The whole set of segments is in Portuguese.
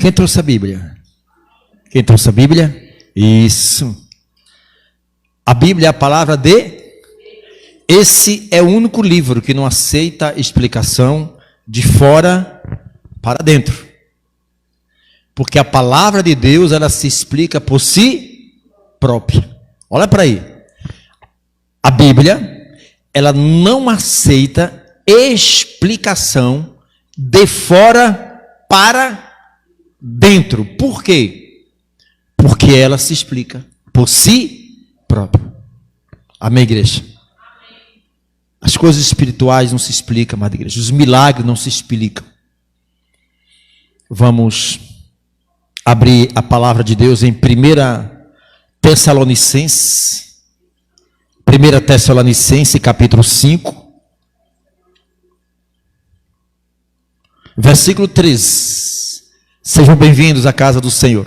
Quem trouxe a Bíblia? Quem trouxe a Bíblia? Isso. A Bíblia é a palavra de... Esse é o único livro que não aceita explicação de fora para dentro. Porque a palavra de Deus, ela se explica por si própria. Olha para aí. A Bíblia, ela não aceita explicação de fora para dentro. Por quê? Porque ela se explica por si própria. Amém, igreja? As coisas espirituais não se explicam, amada igreja. Os milagres não se explicam. Vamos abrir a palavra de Deus em 1 Tessalonicenses. 1 Tessalonicenses, capítulo 5. Versículo 13. Sejam bem-vindos à casa do Senhor.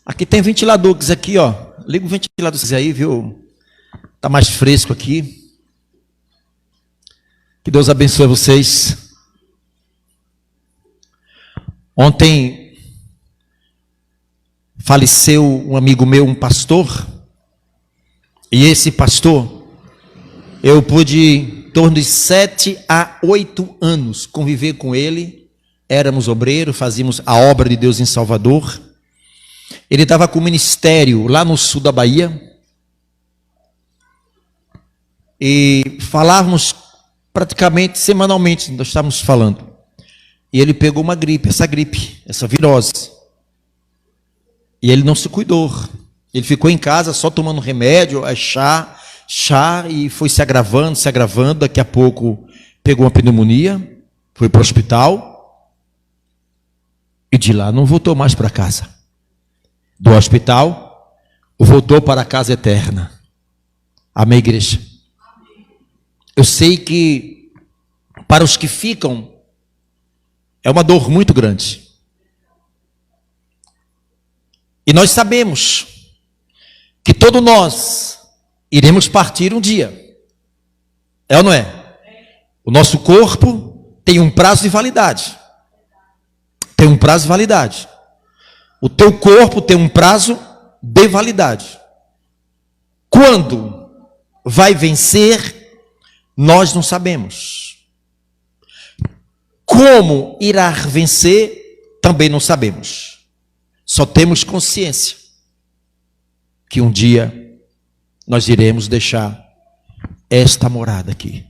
Aqui tem ventiladores aqui, ó. Liga o ventilador aí, viu? Tá mais fresco aqui. Que Deus abençoe vocês. Ontem faleceu um amigo meu, um pastor. E esse pastor, eu pude, em torno de 7 a 8 anos, conviver com ele. Éramos obreiros, fazíamos a obra de Deus em Salvador. Ele estava com o ministério lá no sul da Bahia. E falávamos praticamente semanalmente, nós estávamos falando. E ele pegou uma gripe, essa virose. E ele não se cuidou. Ele ficou em casa só tomando remédio, chá, e foi se agravando. Daqui a pouco pegou uma pneumonia, foi para o hospital. E de lá não voltou mais para casa. Do hospital, voltou para a casa eterna. Amém, igreja? Eu sei que para os que ficam é uma dor muito grande. E nós sabemos que todos nós iremos partir um dia. É ou não é? O nosso corpo tem um prazo de validade. Tem um prazo de validade. O teu corpo tem um prazo de validade. Quando vai vencer, nós não sabemos. Como irá vencer, também não sabemos. Só temos consciência que um dia nós iremos deixar esta morada aqui.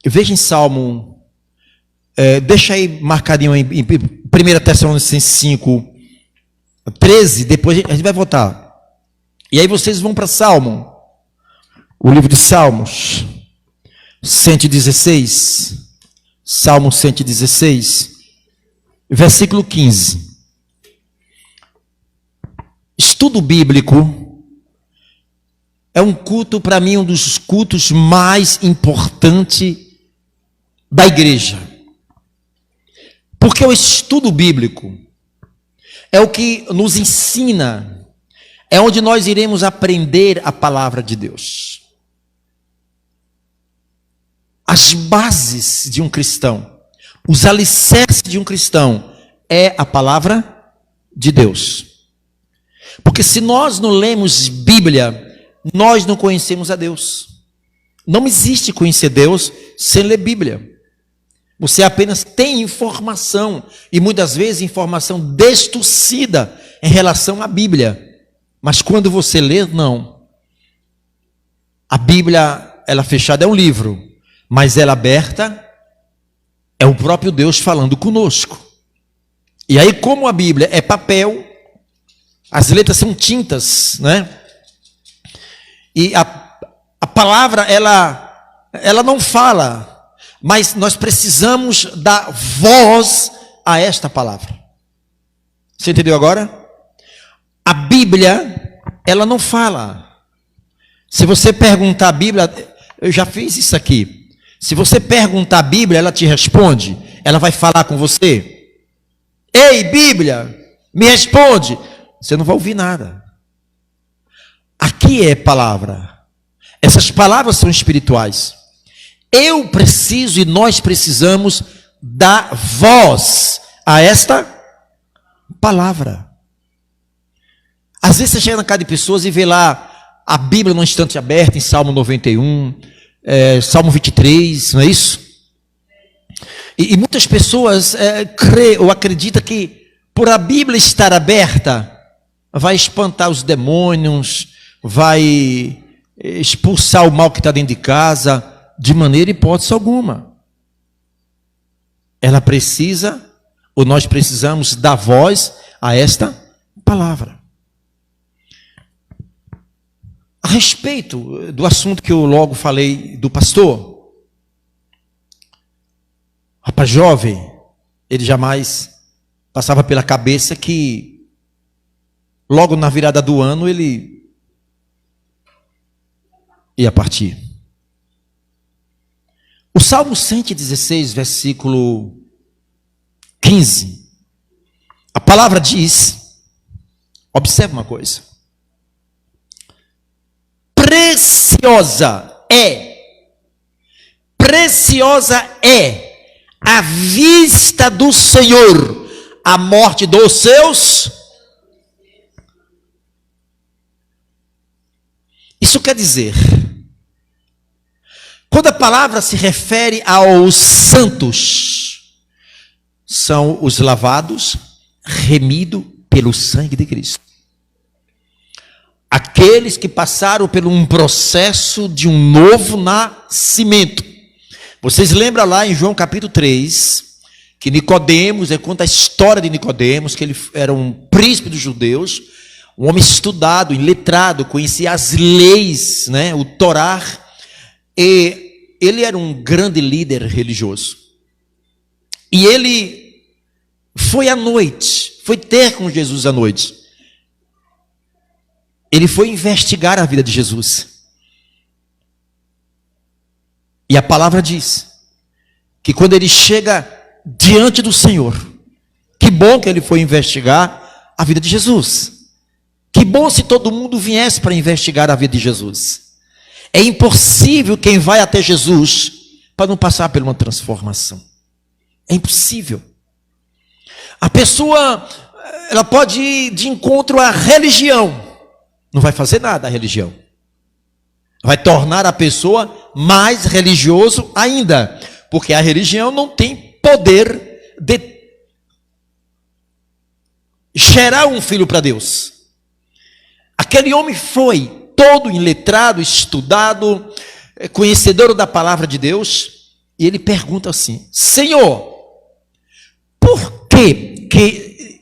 Veja em Salmo, deixa aí marcadinho em 1 Tessalonicenses 5, 13, depois a gente vai voltar. E aí vocês vão para Salmo, o livro de Salmos, 116, Salmo 116, versículo 15. Estudo bíblico é um culto, para mim, um dos cultos mais importantes da igreja. Porque o estudo bíblico é o que nos ensina, é onde nós iremos aprender a palavra de Deus. As bases de um cristão, os alicerces de um cristão é a palavra de Deus. Porque se nós não lemos Bíblia, nós não conhecemos a Deus. Não existe conhecer Deus sem ler Bíblia. Você apenas tem informação, e muitas vezes informação distorcida em relação à Bíblia. Mas quando você lê, não. A Bíblia, ela fechada é um livro, mas ela aberta é o próprio Deus falando conosco. E aí, como a Bíblia é papel, as letras são tintas, né? E a palavra, ela não fala, mas nós precisamos dar voz a esta palavra. Você entendeu agora? A Bíblia, ela não fala. Se você perguntar a Bíblia, eu já fiz isso aqui. Se você perguntar a Bíblia, ela te responde. Ela vai falar com você. Ei, Bíblia, me responde. Você não vai ouvir nada. Aqui é palavra. Essas palavras são espirituais. Eu preciso e nós precisamos dá voz a esta palavra. Às vezes você chega na casa de pessoas e vê lá a Bíblia num instante aberta, em Salmo 91, Salmo 23, não é isso? E muitas pessoas crê ou acreditam que por a Bíblia estar aberta, vai espantar os demônios, vai expulsar o mal que está dentro de casa, de maneira e hipótese alguma. Ela precisa, ou nós precisamos dar voz a esta palavra. A respeito do assunto que eu logo falei do pastor, rapaz jovem, ele jamais passava pela cabeça que logo na virada do ano ele ia partir. O Salmo 116, versículo 15, a palavra diz, observe uma coisa, preciosa é a vista do Senhor, a morte dos seus. Isso quer dizer, quando a palavra se refere aos santos, são os lavados, remidos pelo sangue de Cristo. Aqueles que passaram por um processo de um novo nascimento. Vocês lembram lá em João capítulo 3, que Nicodemos, conta a história de Nicodemos, que ele era um príncipe dos judeus, um homem estudado, iletrado, conhecia as leis, né, o Torá, e ele era um grande líder religioso. E ele foi à noite, foi ter com Jesus à noite. Ele foi investigar a vida de Jesus. E a palavra diz que quando ele chega diante do Senhor, que bom que ele foi investigar a vida de Jesus. Que bom se todo mundo viesse para investigar a vida de Jesus. É impossível quem vai até Jesus para não passar por uma transformação. É impossível. A pessoa, ela pode ir de encontro à religião. Não vai fazer nada a religião. Vai tornar a pessoa mais religioso ainda. Porque a religião não tem poder de gerar um filho para Deus. Aquele homem foi todo iletrado, estudado, conhecedor da palavra de Deus. E ele pergunta assim: Senhor, por que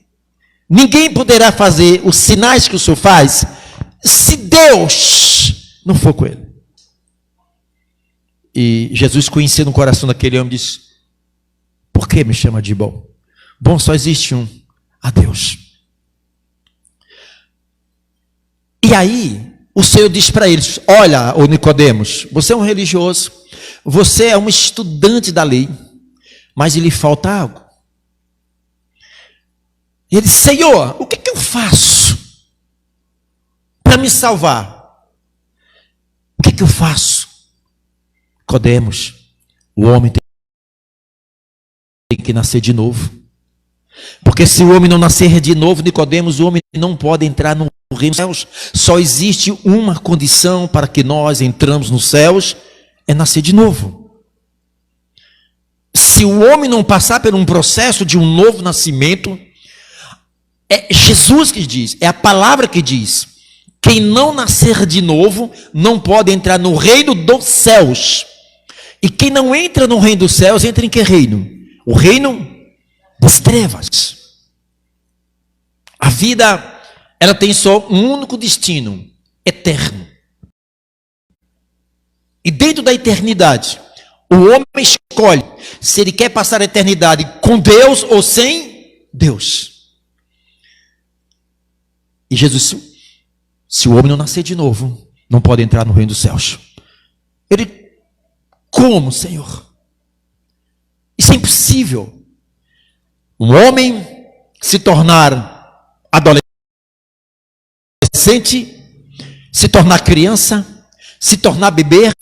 ninguém poderá fazer os sinais que o Senhor faz se Deus não for com ele? E Jesus, conhecendo o coração daquele homem, disse: por que me chama de bom? Bom só existe um, a Deus. E aí o Senhor diz para eles: olha, ô Nicodemos, você é um religioso, você é um estudante da lei, mas lhe falta algo. E ele disse: Senhor, o que eu faço para me salvar? O que eu faço? Nicodemos, o homem tem que nascer de novo. Porque se o homem não nascer de novo, Nicodemos, o homem não pode entrar no reino dos céus. Só existe uma condição para que nós entramos nos céus, é nascer de novo. Se o homem não passar por um processo de um novo nascimento, é Jesus que diz, é a palavra que diz, quem não nascer de novo não pode entrar no reino dos céus. E quem não entra no reino dos céus, entra em que reino? O reino das trevas. A vida, ela tem só um único destino, eterno. E dentro da eternidade, o homem escolhe se ele quer passar a eternidade com Deus ou sem Deus. E Jesus disse: se o homem não nascer de novo, não pode entrar no reino dos céus. Ele: como, Senhor? Isso é impossível. Um homem se tornar adolescente, se tornar criança, se tornar bebê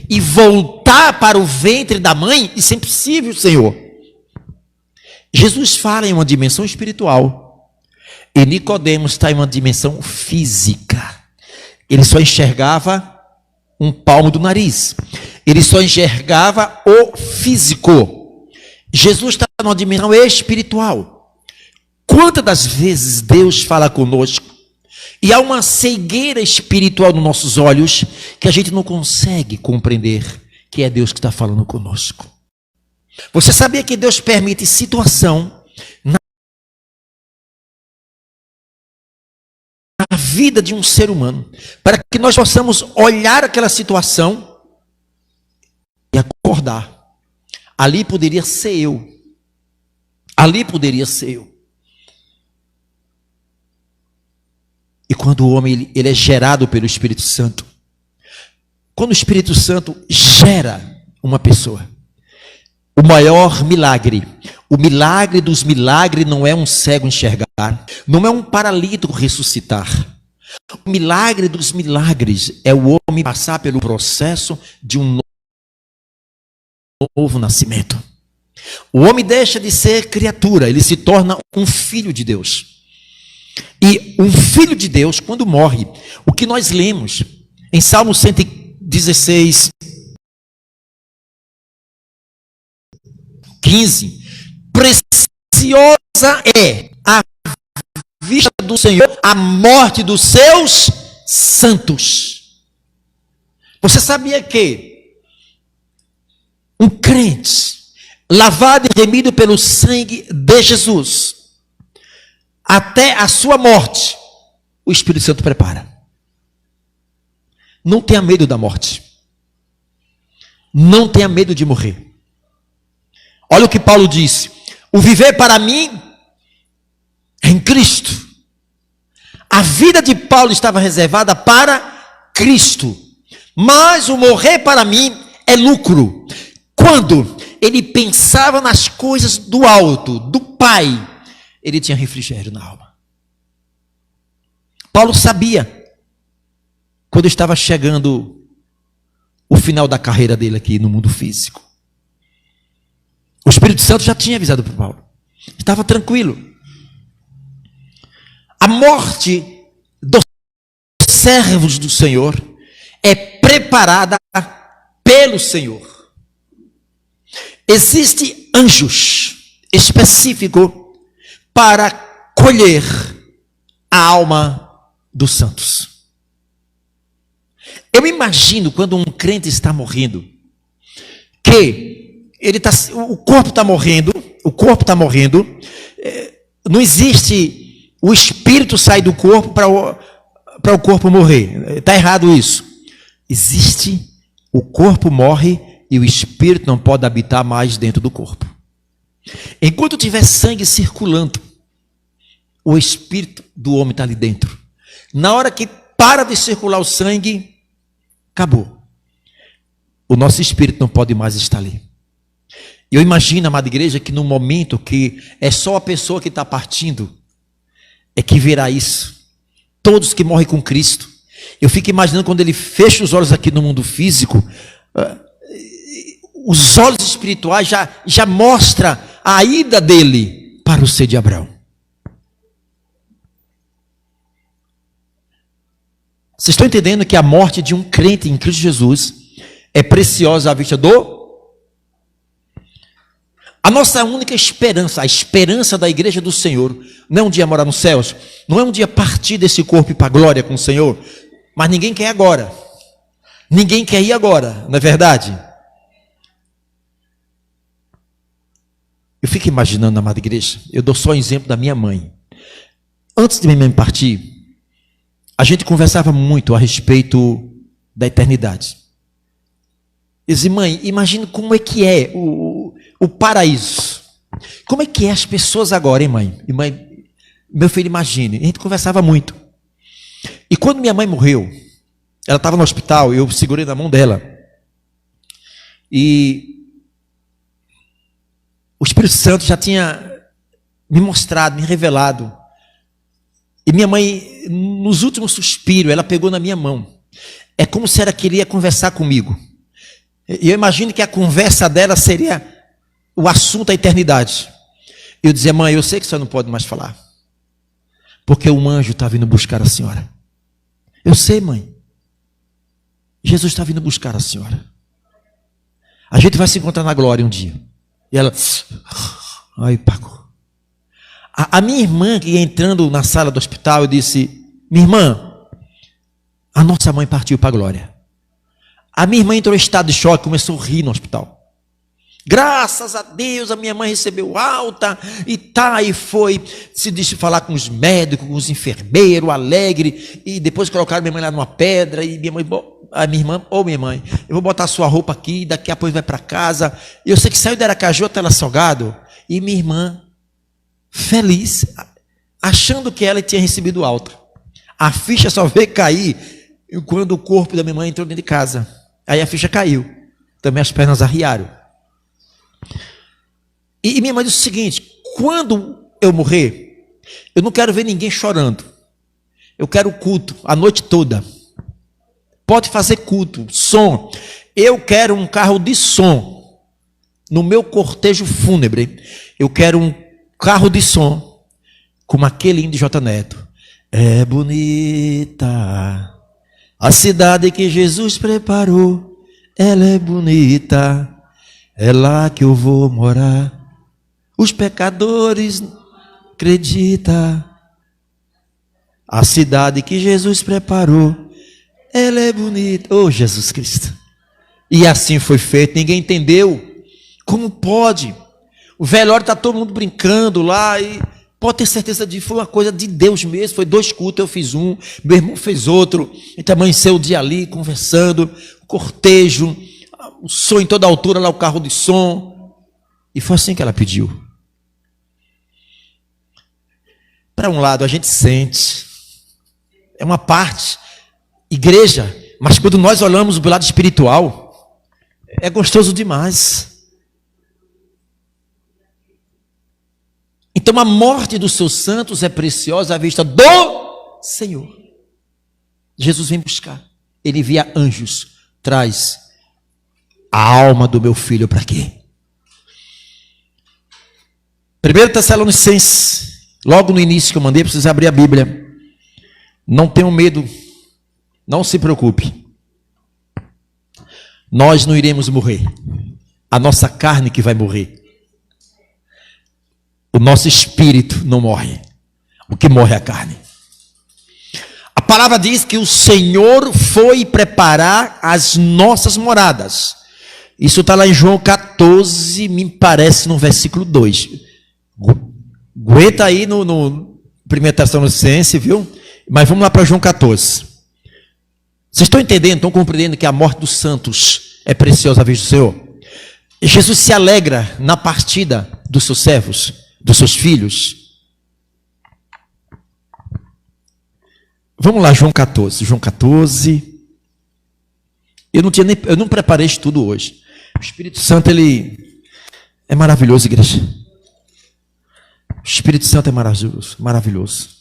e voltar para o ventre da mãe, isso é impossível, Senhor. Jesus fala em uma dimensão espiritual e Nicodemos está em uma dimensão física. Ele só enxergava um palmo do nariz. Ele só enxergava o físico. Jesus está numa dimensão espiritual. Quantas das vezes Deus fala conosco e há uma cegueira espiritual nos nossos olhos que a gente não consegue compreender que é Deus que está falando conosco. Você sabia que Deus permite situação na vida de um ser humano para que nós possamos olhar aquela situação e acordar. Ali poderia ser eu. Ali poderia ser eu. E quando o homem ele é gerado pelo Espírito Santo, quando o Espírito Santo gera uma pessoa, o maior milagre, o milagre dos milagres não é um cego enxergar, não é um paralítico ressuscitar. O milagre dos milagres é o homem passar pelo processo de um novo nascimento. O homem deixa de ser criatura, ele se torna um filho de Deus. E um filho de Deus, quando morre, o que nós lemos em Salmo 116, 15, preciosa é a vista do Senhor a morte dos seus santos. Você sabia que um crente lavado e remido pelo sangue de Jesus, até a sua morte, o Espírito Santo prepara. Não tenha medo da morte. Não tenha medo de morrer. Olha o que Paulo disse: o viver para mim é em Cristo. A vida de Paulo estava reservada para Cristo, mas o morrer para mim é lucro. Quando ele pensava nas coisas do alto, do Pai, ele tinha refrigério na alma. Paulo sabia, quando estava chegando o final da carreira dele aqui no mundo físico. O Espírito Santo já tinha avisado para Paulo. Estava tranquilo. A morte dos servos do Senhor é preparada pelo Senhor. Existem anjos específicos para colher a alma dos santos. Eu imagino quando um crente está morrendo, que o corpo está morrendo, não existe o espírito sair do corpo para o corpo morrer. Está errado isso. Existe, o corpo morre e o espírito não pode habitar mais dentro do corpo. Enquanto tiver sangue circulando, o espírito do homem está ali dentro. Na hora que para de circular o sangue, acabou. O nosso espírito não pode mais estar ali. Eu imagino, amada igreja, que no momento que é só a pessoa que está partindo, é que verá isso. Todos que morrem com Cristo. Eu fico imaginando quando ele fecha os olhos aqui no mundo físico, os olhos espirituais já mostram a ida dele para o ser de Abraão. Vocês estão entendendo que a morte de um crente em Cristo Jesus é preciosa à vista do... A nossa única esperança, a esperança da igreja do Senhor, não é um dia morar nos céus, não é um dia partir desse corpo e ir para a glória com o Senhor, mas ninguém quer agora. Ninguém quer ir agora, não é verdade? Eu fico imaginando, amada igreja, eu dou só um exemplo da minha mãe. Antes de minha mãe partir, a gente conversava muito a respeito da eternidade. Eu dizia, mãe, imagina como é que é o paraíso. Como é que é as pessoas agora, hein, mãe? E mãe, meu filho, imagine. A gente conversava muito. E quando minha mãe morreu, ela estava no hospital, eu segurei na mão dela. E o Espírito Santo já tinha me mostrado, me revelado. E minha mãe, nos últimos suspiros, ela pegou na minha mão. É como se ela queria conversar comigo. E eu imagino que a conversa dela seria o assunto da eternidade. Eu dizia: mãe, eu sei que a senhora não pode mais falar, porque um anjo está vindo buscar a senhora. Eu sei, mãe. Jesus está vindo buscar a senhora. A gente vai se encontrar na glória um dia. E ela, ai, Paco. A minha irmã, que ia entrando na sala do hospital, eu disse: minha irmã, a nossa mãe partiu para a glória. A minha irmã entrou em estado de choque, começou a rir no hospital. Graças a Deus, a minha mãe recebeu alta e foi se disse falar com os médicos, com os enfermeiros, alegre, e depois colocaram minha mãe lá numa pedra, e minha mãe, a minha irmã, minha mãe, eu vou botar a sua roupa aqui, daqui a pouco vai para casa. E eu sei que saiu de Aracaju até La Salgado, e minha irmã, feliz, achando que ela tinha recebido alta. A ficha só veio cair quando o corpo da minha mãe entrou dentro de casa. Aí a ficha caiu, também as pernas arriaram. E minha mãe disse o seguinte: quando eu morrer, eu não quero ver ninguém chorando. Eu quero culto a noite toda. Pode fazer culto, som. Eu quero um carro de som no meu cortejo fúnebre. Eu quero um carro de som como aquele hino de J. Neto. É bonita a cidade que Jesus preparou. Ela é bonita. É lá que eu vou morar. Os pecadores acreditam. A cidade que Jesus preparou, ela é bonita. Oh, Jesus Cristo. E assim foi feito. Ninguém entendeu. Como pode? O velório está todo mundo brincando lá. E pode ter certeza de que foi uma coisa de Deus mesmo. Foi 2 cultos, eu fiz um, meu irmão fez outro. E também amanheceu o dia ali, conversando. Cortejo. O som em toda altura, lá o carro de som. E foi assim que ela pediu. Para um lado a gente sente, é uma parte, igreja, mas quando nós olhamos do lado espiritual, é gostoso demais. Então a morte dos seus santos é preciosa à vista do Senhor. Jesus vem buscar, ele envia anjos, traz a alma do meu filho para quê? 1 Tessalonicenses, logo no início que eu mandei, precisa abrir a Bíblia. Não tenham medo, não se preocupe. Nós não iremos morrer. A nossa carne que vai morrer. O nosso espírito não morre. O que morre é a carne. A palavra diz que o Senhor foi preparar as nossas moradas. Isso está lá em João 14, me parece no versículo 2. Aguenta aí no 1 Tessalonicenses, viu? Mas vamos lá para João 14. Vocês estão entendendo, estão compreendendo que a morte dos santos é preciosa à vista do Senhor? E Jesus se alegra na partida dos seus servos, dos seus filhos. Vamos lá, João 14. João 14. Eu não preparei isso tudo hoje. O Espírito Santo, ele é maravilhoso, igreja. O Espírito Santo é maravilhoso, maravilhoso.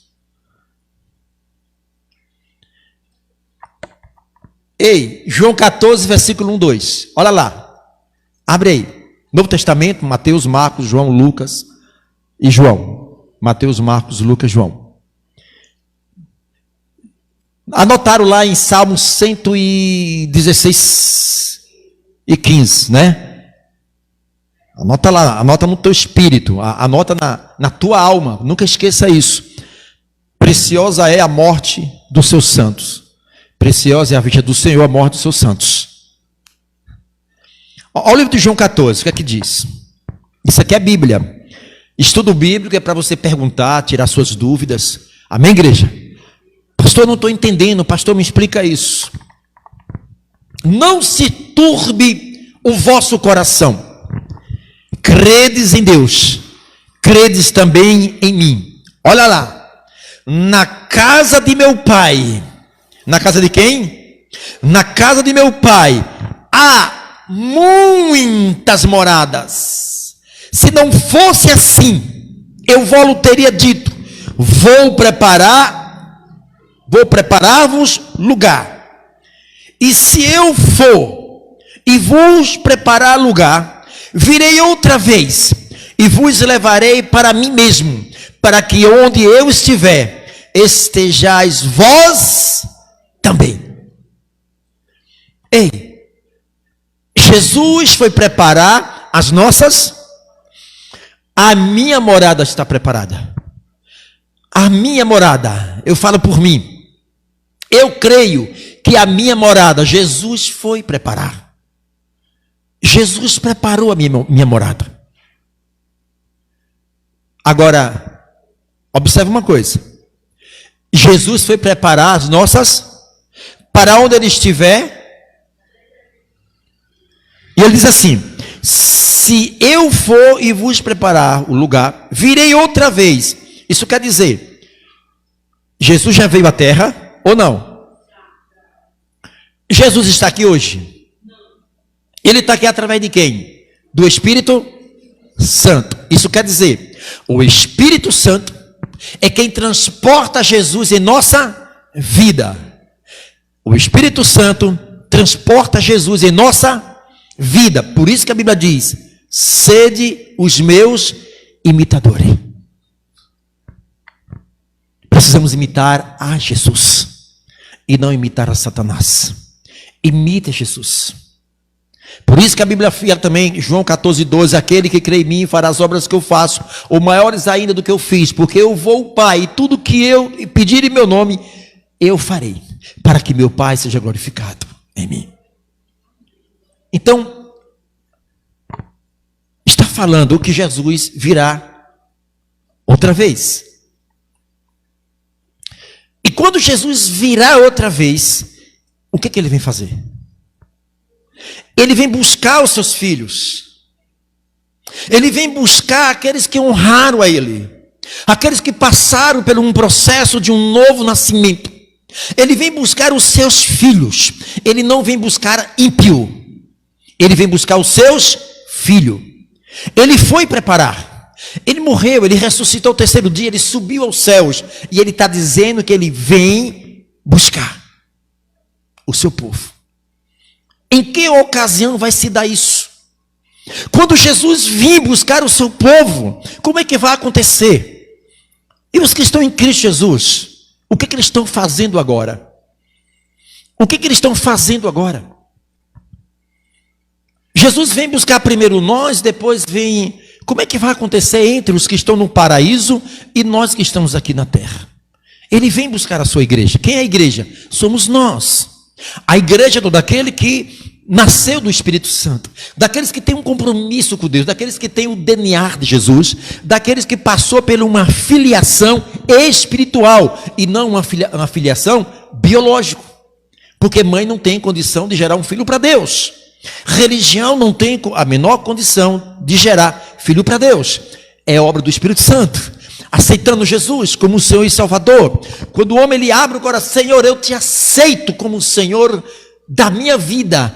Ei, João 14, versículo 1, 2. Olha lá. Abre aí. Novo Testamento, Mateus, Marcos, João, Lucas e João. Mateus, Marcos, Lucas, João. Anotaram lá em Salmo 116 e 15, né? Anota lá, anota no teu espírito, anota na tua alma, nunca esqueça isso. Preciosa é a morte dos seus santos. Preciosa é a vista do Senhor, a morte dos seus santos. Olha o livro de João 14, o que é que diz? Isso aqui é Bíblia. Estudo bíblico é para você perguntar, tirar suas dúvidas. Amém, igreja? Pastor, eu não estou entendendo, pastor, me explica isso. Não se turbe o vosso coração. Credes em Deus, credes também em mim. Olha lá, na casa de meu pai, na casa de quem? Na casa de meu pai há muitas moradas. Se não fosse assim, eu vou teria dito: vou preparar-vos lugar. E se eu for e vos preparar lugar, virei outra vez e vos levarei para mim mesmo, para que onde eu estiver, estejais vós também. Ei, Jesus foi preparar as nossas, a minha morada está preparada. A minha morada, eu falo por mim, eu creio que a minha morada, Jesus foi preparar. Jesus preparou a minha morada. Agora, observe uma coisa. Jesus foi preparar as nossas, para onde ele estiver. E ele diz assim: se eu for e vos preparar o lugar, virei outra vez. Isso quer dizer, Jesus já veio à terra ou não? Jesus está aqui hoje. Ele está aqui através de quem? Do Espírito Santo. Isso quer dizer, o Espírito Santo é quem transporta Jesus em nossa vida. O Espírito Santo transporta Jesus em nossa vida. Por isso que a Bíblia diz: sede os meus imitadores. Precisamos imitar a Jesus e não imitar a Satanás. Imite Jesus. Por isso que a Bíblia fala também, João 14:12, aquele que crê em mim fará as obras que eu faço, ou maiores ainda do que eu fiz, porque eu vou ao Pai, e tudo que eu pedir em meu nome, eu farei, para que meu Pai seja glorificado em mim. Então, está falando que Jesus virá outra vez. E quando Jesus virá outra vez, o que ele vem fazer? Ele vem buscar os seus filhos. Ele vem buscar aqueles que honraram a ele, aqueles que passaram por um processo de um novo nascimento. Ele vem buscar os seus filhos. Ele não vem buscar ímpio. Ele vem buscar os seus filhos. Ele foi preparar. Ele morreu, ele ressuscitou ao terceiro dia, ele subiu aos céus. E ele está dizendo que ele vem buscar o seu povo. Em que ocasião vai se dar isso? Quando Jesus vir buscar o seu povo, como é que vai acontecer? E os que estão em Cristo Jesus, o que eles estão fazendo agora? O que eles estão fazendo agora? Jesus vem buscar primeiro nós, depois vem... Como é que vai acontecer entre os que estão no paraíso e nós que estamos aqui na terra? Ele vem buscar a sua igreja. Quem é a igreja? Somos nós. A igreja é todo aquele que nasceu do Espírito Santo, daqueles que têm um compromisso com Deus, daqueles que têm o DNA de Jesus, daqueles que passou por uma filiação espiritual e não uma filiação biológica, porque mãe não tem condição de gerar um filho para Deus. Religião não tem a menor condição de gerar filho para Deus. É obra do Espírito Santo, aceitando Jesus como o Senhor e Salvador. Quando o homem ele abre o coração: Senhor, eu te aceito como o Senhor da minha vida.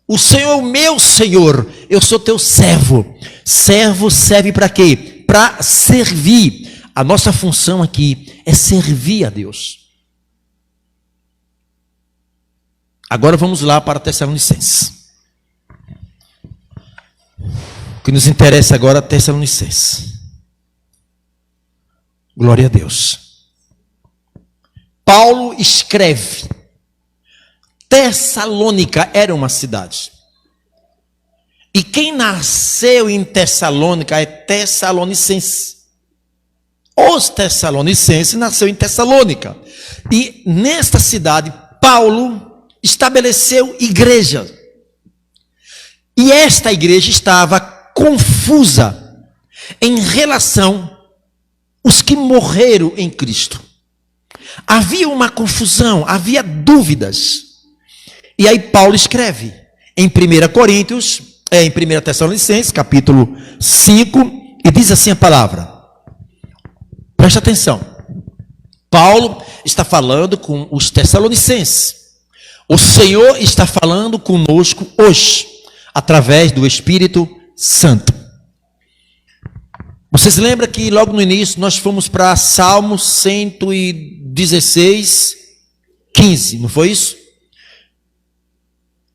O Senhor é o meu Senhor, eu sou teu servo. Servo serve para quê? Para servir. A nossa função aqui é servir a Deus. Agora vamos lá para Tessalonicenses. O que nos interessa agora é Tessalonicenses. Glória a Deus. Paulo escreve. Tessalônica era uma cidade. E quem nasceu em Tessalônica é tessalonicense. Os tessalonicenses nasceu em Tessalônica. E nesta cidade, Paulo estabeleceu igreja. E esta igreja estava confusa em relação aos que morreram em Cristo. Havia uma confusão, havia dúvidas. E aí Paulo escreve em 1 Tessalonicenses, capítulo 5, e diz assim a palavra. Presta atenção. Paulo está falando com os tessalonicenses. O Senhor está falando conosco hoje, através do Espírito Santo. Vocês lembram que logo no início nós fomos para Salmo 116, 15, não foi isso?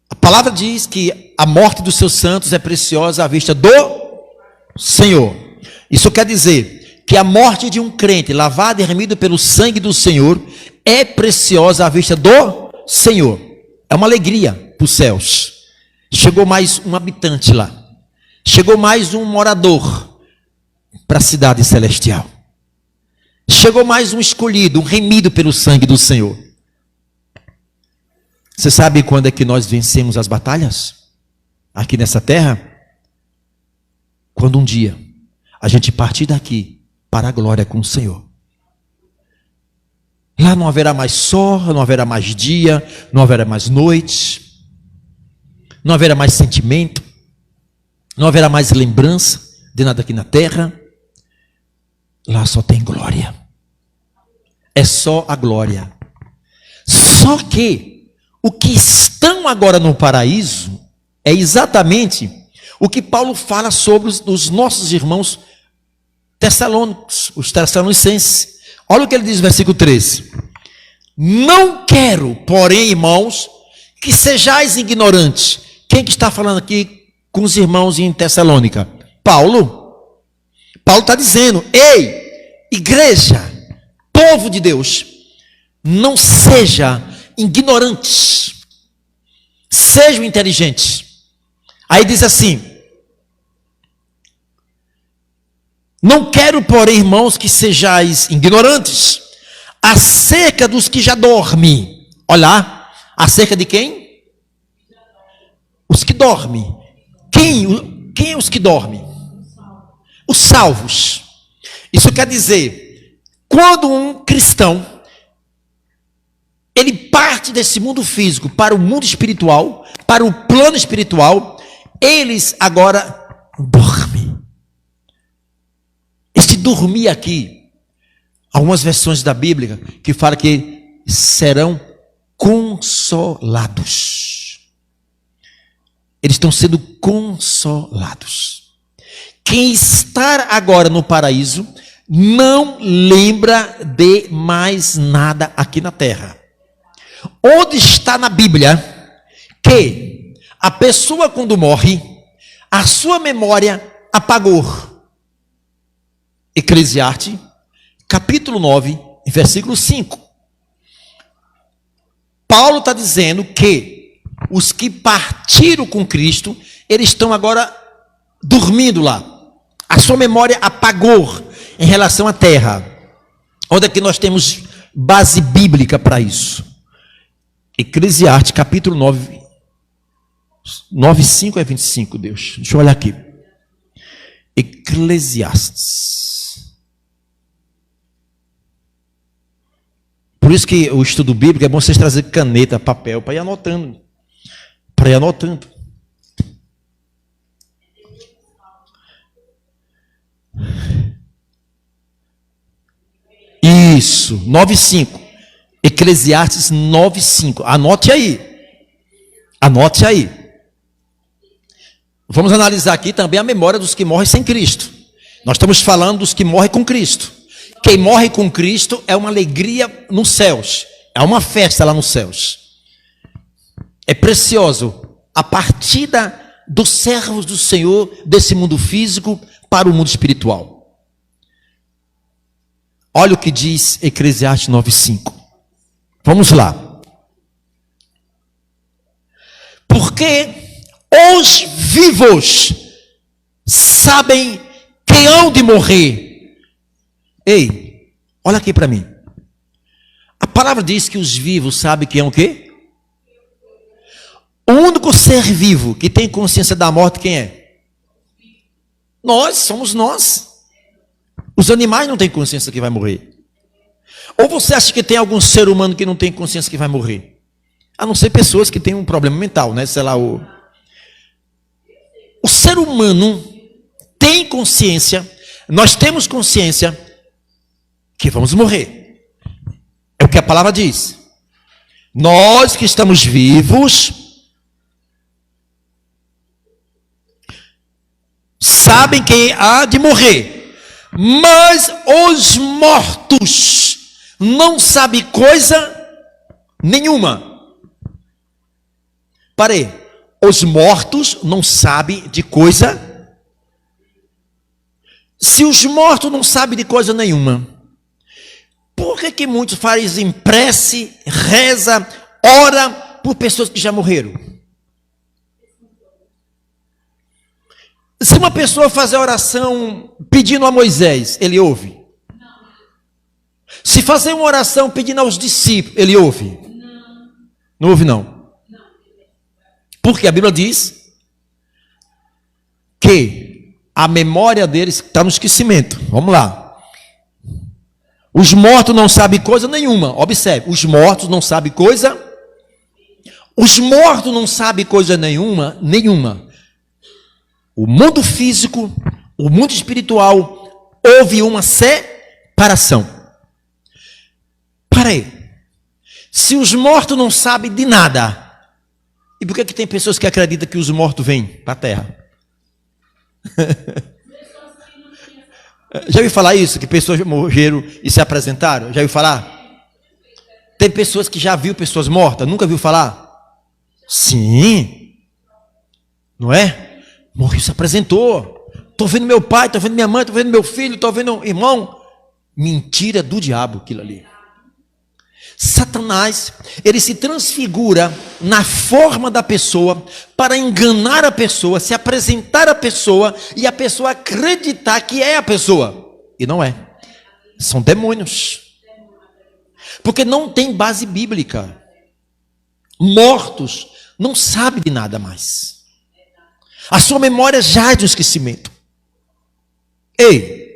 A palavra diz que a morte dos seus santos é preciosa à vista do Senhor. Isso quer dizer que a morte de um crente, lavado e remido pelo sangue do Senhor, é preciosa à vista do Senhor. É uma alegria para os céus. Chegou mais um habitante lá. Chegou mais um morador para a cidade celestial. Chegou mais um escolhido, um remido pelo sangue do Senhor. Você sabe quando é que nós vencemos as batalhas? Aqui nessa terra? Quando um dia a gente partir daqui para a glória com o Senhor. Lá não haverá mais sol, não haverá mais dia, não haverá mais noite, não haverá mais sentimento, não haverá mais lembrança de nada aqui na terra. Lá só tem glória. É só a glória. Só que o que estão agora no paraíso é exatamente o que Paulo fala sobre os nossos irmãos tessalônicos, os tessalonicenses. Olha o que ele diz no versículo 13. Não quero, porém, irmãos, que sejais ignorantes. Quem que está falando aqui com os irmãos em Tessalônica? Paulo. Paulo está dizendo: ei, igreja, povo de Deus, não seja ignorantes, sejam inteligentes. Aí diz assim: não quero, porém, irmãos, que sejais ignorantes acerca dos que já dormem. Olha lá, acerca de quem? Os que dormem. Quem é os que dormem? Os salvos. Isso quer dizer, quando um cristão ele parte desse mundo físico para o mundo espiritual, para o plano espiritual, eles agora dormem. Este dormir aqui, algumas versões da Bíblia que falam que serão consolados. Eles estão sendo consolados. Quem está agora no paraíso não lembra de mais nada aqui na terra. Onde está na Bíblia que a pessoa quando morre, a sua memória apagou. Eclesiastes, capítulo 9, versículo 5. Paulo está dizendo que os que partiram com Cristo, eles estão agora dormindo lá. A sua memória apagou em relação à terra. Onde é que nós temos base bíblica para isso? Eclesiastes, capítulo 9, 5 a 25, Deus. Deixa eu olhar aqui. Eclesiastes. Por isso que o estudo bíblico é bom vocês trazer caneta, papel, para ir anotando. Para ir anotando. Isso, 9:5. Eclesiastes 9:5. Anote aí. Anote aí. Vamos analisar aqui também a memória dos que morrem sem Cristo. Nós estamos falando dos que morrem com Cristo. Quem morre com Cristo é uma alegria nos céus. É uma festa lá nos céus. É precioso a partida dos servos do Senhor desse mundo físico para o mundo espiritual. Olha o que diz Eclesiastes 9:5. Vamos lá. Porque os vivos sabem que hão de morrer. Ei, olha aqui para mim. A palavra diz que os vivos sabem que hão o quê? O único ser vivo que tem consciência da morte, quem é? Nós, somos nós. Os animais não têm consciência que vai morrer. Ou você acha que tem algum ser humano que não tem consciência que vai morrer? A não ser pessoas que têm um problema mental, né? Sei lá, o ser humano tem consciência, nós temos consciência que vamos morrer. É o que a palavra diz. Nós que estamos vivos sabem que há de morrer, mas os mortos não sabem coisa nenhuma. Parei. Os mortos não sabem de coisa. Se os mortos não sabem de coisa nenhuma, por que muitos fazem prece, reza, ora por pessoas que já morreram? Se uma pessoa fazer oração pedindo a Moisés, ele ouve? Se fazer uma oração pedindo aos discípulos, ele ouve? Não ouve, não. Porque a Bíblia diz que a memória deles está no esquecimento. Vamos lá. Os mortos não sabem coisa nenhuma. Observe, os mortos não sabem coisa. Os mortos não sabem coisa nenhuma. O mundo físico, o mundo espiritual, houve uma separação. Para aí. Se os mortos não sabem de nada, e por que tem pessoas que acreditam que os mortos vêm para a terra? Já ouviu falar isso? Que pessoas morreram e se apresentaram? Já ouviu falar? Tem pessoas que já viu pessoas mortas? Nunca viu falar? Sim. Não é? Morreu, se apresentou. Estou vendo meu pai, estou vendo minha mãe, estou vendo meu filho, estou vendo o irmão. Mentira do diabo aquilo ali. Satanás, ele se transfigura na forma da pessoa para enganar a pessoa, se apresentar à pessoa e a pessoa acreditar que é a pessoa. E não é. São demônios. Porque não tem base bíblica. Mortos não sabem de nada mais. A sua memória já é de esquecimento. Ei,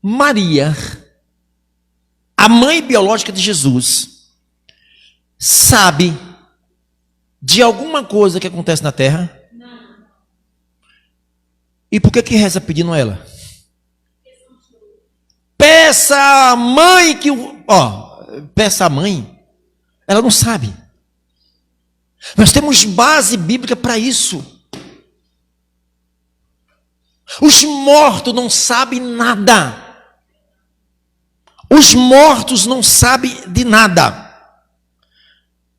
Maria, a mãe biológica de Jesus, sabe de alguma coisa que acontece na terra? Não. E por que reza pedindo a ela? Peça a mãe que peça a mãe. Ela não sabe. Nós temos base bíblica para isso. Os mortos não sabem nada. Os mortos não sabem de nada,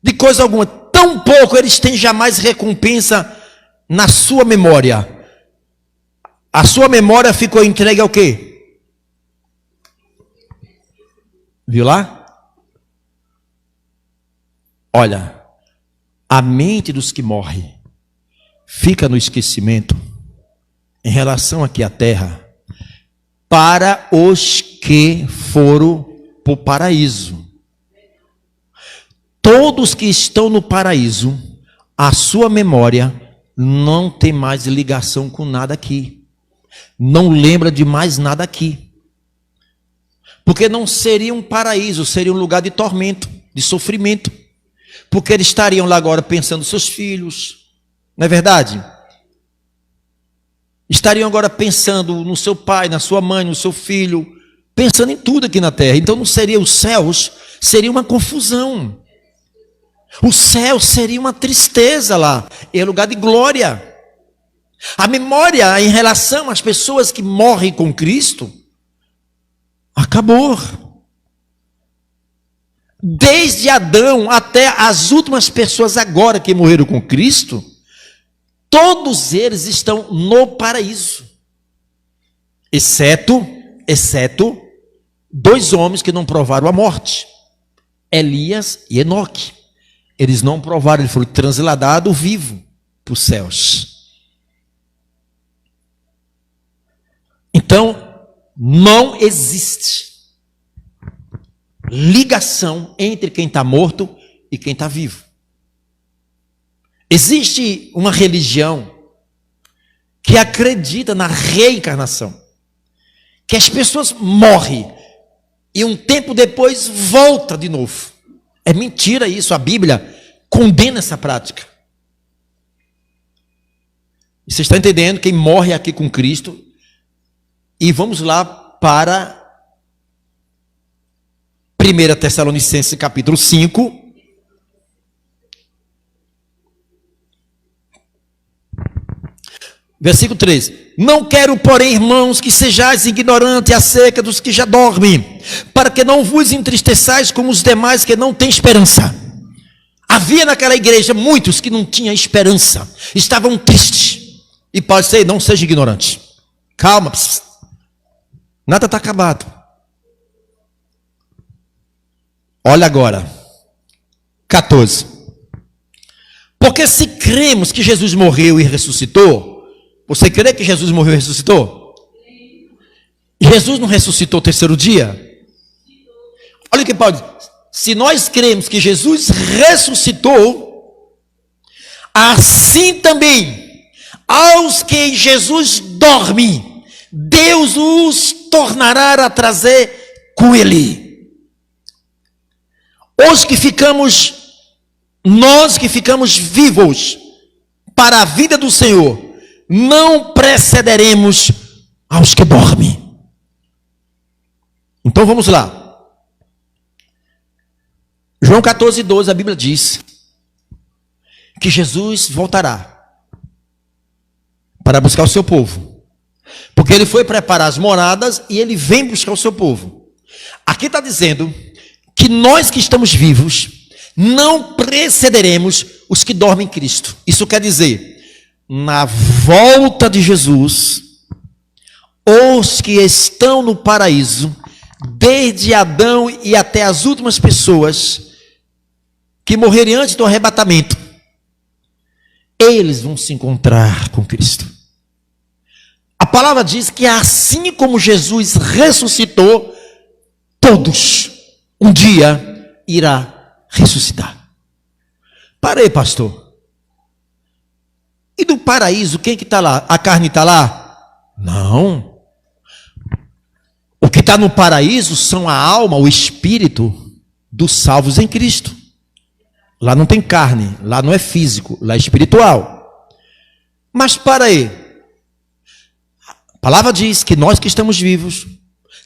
de coisa alguma. Tão pouco eles têm jamais recompensa na sua memória. A sua memória ficou entregue ao quê? Viu lá? Olha, a mente dos que morrem fica no esquecimento em relação aqui à terra, para os que foram para o paraíso. Todos que estão no paraíso, a sua memória não tem mais ligação com nada aqui. Não lembra de mais nada aqui. Porque não seria um paraíso, seria um lugar de tormento, de sofrimento. Porque eles estariam lá agora pensando nos seus filhos. Não é verdade? Estariam agora pensando no seu pai, na sua mãe, no seu filho, pensando em tudo aqui na terra. Então não seria os céus, seria uma confusão. O céu seria uma tristeza lá, é lugar de glória. A memória em relação às pessoas que morrem com Cristo acabou. Desde Adão até as últimas pessoas agora que morreram com Cristo, todos eles estão no paraíso, exceto dois homens que não provaram a morte, Elias e Enoque. Eles não provaram, ele foi transladado vivo para os céus. Então, não existe ligação entre quem está morto e quem está vivo. Existe uma religião que acredita na reencarnação, que as pessoas morrem e um tempo depois volta de novo. É mentira isso, a Bíblia condena essa prática. E você está entendendo? Quem morre aqui com Cristo, e vamos lá para 1 Tessalonicenses capítulo 5, versículo 3. Não quero, porém, irmãos, que sejais ignorantes acerca dos que já dormem, para que não vos entristeçais como os demais que não têm esperança. Havia naquela igreja muitos que não tinham esperança, estavam tristes. E pode ser, não seja ignorante. Calma, Nada está acabado. Olha agora. 14. Porque se cremos que Jesus morreu e ressuscitou, você crê que Jesus morreu e ressuscitou? Jesus não ressuscitou o terceiro dia? Olha o que Paulo diz. Se nós cremos que Jesus ressuscitou, assim também, aos que Jesus dorme, Deus os tornará a trazer com Ele. Nós que ficamos vivos para a vida do Senhor, não precederemos aos que dormem. Então vamos lá. João 14, 12, a Bíblia diz que Jesus voltará para buscar o seu povo. Porque ele foi preparar as moradas e ele vem buscar o seu povo. Aqui está dizendo que nós que estamos vivos não precederemos os que dormem em Cristo. Isso quer dizer, na volta de Jesus, os que estão no paraíso, desde Adão e até as últimas pessoas que morrerem antes do arrebatamento, eles vão se encontrar com Cristo. A palavra diz que assim como Jesus ressuscitou, todos um dia irá ressuscitar. Para aí, pastor. E do paraíso, quem que está lá? A carne está lá? Não. O que está no paraíso são a alma, o espírito dos salvos em Cristo. Lá não tem carne, lá não é físico, lá é espiritual. Mas para aí. A palavra diz que nós que estamos vivos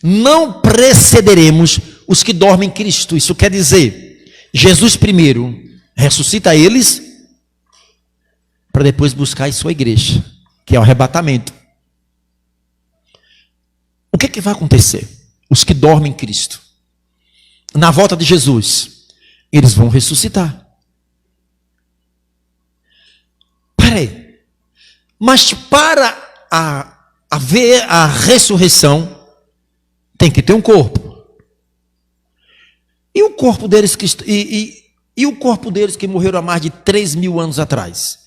não precederemos os que dormem em Cristo. Isso quer dizer, Jesus primeiro ressuscita eles para depois buscar a sua igreja, que é o arrebatamento. O que vai acontecer? Os que dormem em Cristo, na volta de Jesus, eles vão ressuscitar. Peraí. Mas para haver a ressurreição, tem que ter um corpo. E o corpo deles e o corpo deles que morreram há mais de 3.000 anos atrás?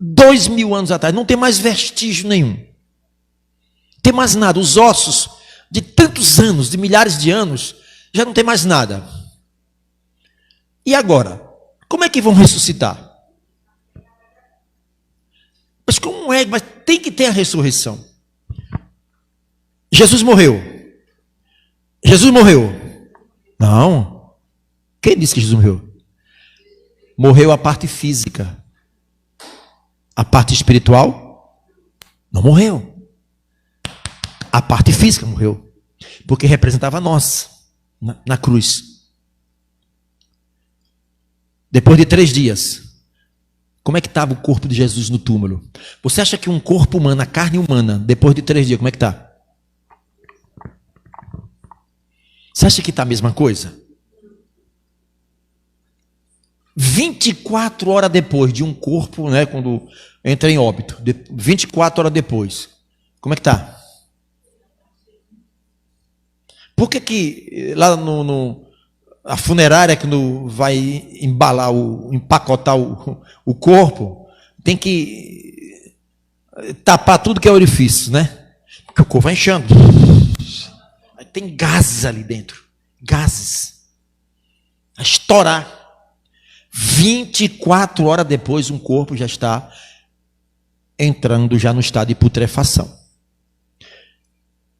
2.000 anos atrás, não tem mais vestígio nenhum. Não tem mais nada. Os ossos de tantos anos, de milhares de anos, já não tem mais nada. E agora? Como é que vão ressuscitar? Mas como é? Mas tem que ter a ressurreição. Jesus morreu. Jesus morreu. Não. Quem disse que Jesus morreu? Morreu a parte física. A parte espiritual não morreu. A parte física morreu. Porque representava nós na cruz. Depois de 3 dias, como é que estava o corpo de Jesus no túmulo? Você acha que um corpo humano, a carne humana, depois de 3 dias, como é que está? Você acha que está a mesma coisa? 24 horas depois de um corpo, né, quando entra em óbito, 24 horas depois, como é que está? Por que lá a funerária, quando vai empacotar o corpo, tem que tapar tudo que é orifício, né? Porque o corpo vai enchendo. Tem gases ali dentro. Gases. A estourar. 24 horas depois, um corpo já está entrando já no estado de putrefação.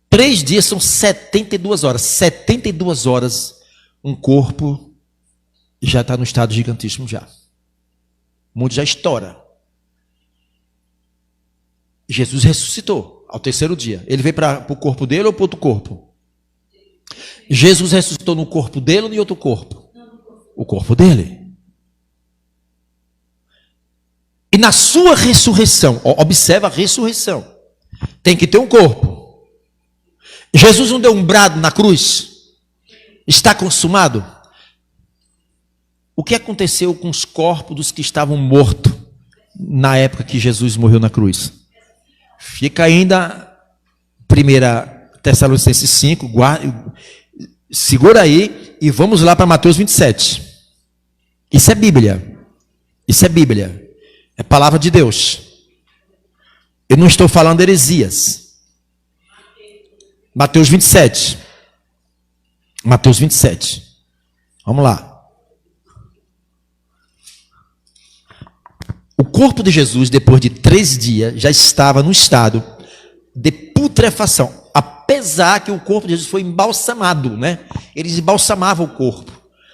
3 dias são 72 horas. 72 horas, um corpo já está no estado gigantíssimo já. O mundo já estoura. Jesus ressuscitou ao 3º dia. Ele veio para o corpo dele ou para outro corpo? Jesus ressuscitou no corpo dele ou em outro corpo? O corpo dele. E na sua ressurreição, observa a ressurreição, tem que ter um corpo. Jesus não deu um brado na cruz? Está consumado? O que aconteceu com os corpos dos que estavam mortos na época que Jesus morreu na cruz? Fica ainda 1 Tessalonicenses 5, segura aí e vamos lá para Mateus 27. Isso é Bíblia. Isso é Bíblia. É palavra de Deus. Eu não estou falando heresias. Mateus 27. Mateus 27. Vamos lá. O corpo de Jesus, depois de 3 dias, já estava no estado de putrefação. Apesar que o corpo de Jesus foi embalsamado, né? Eles embalsamavam o corpo.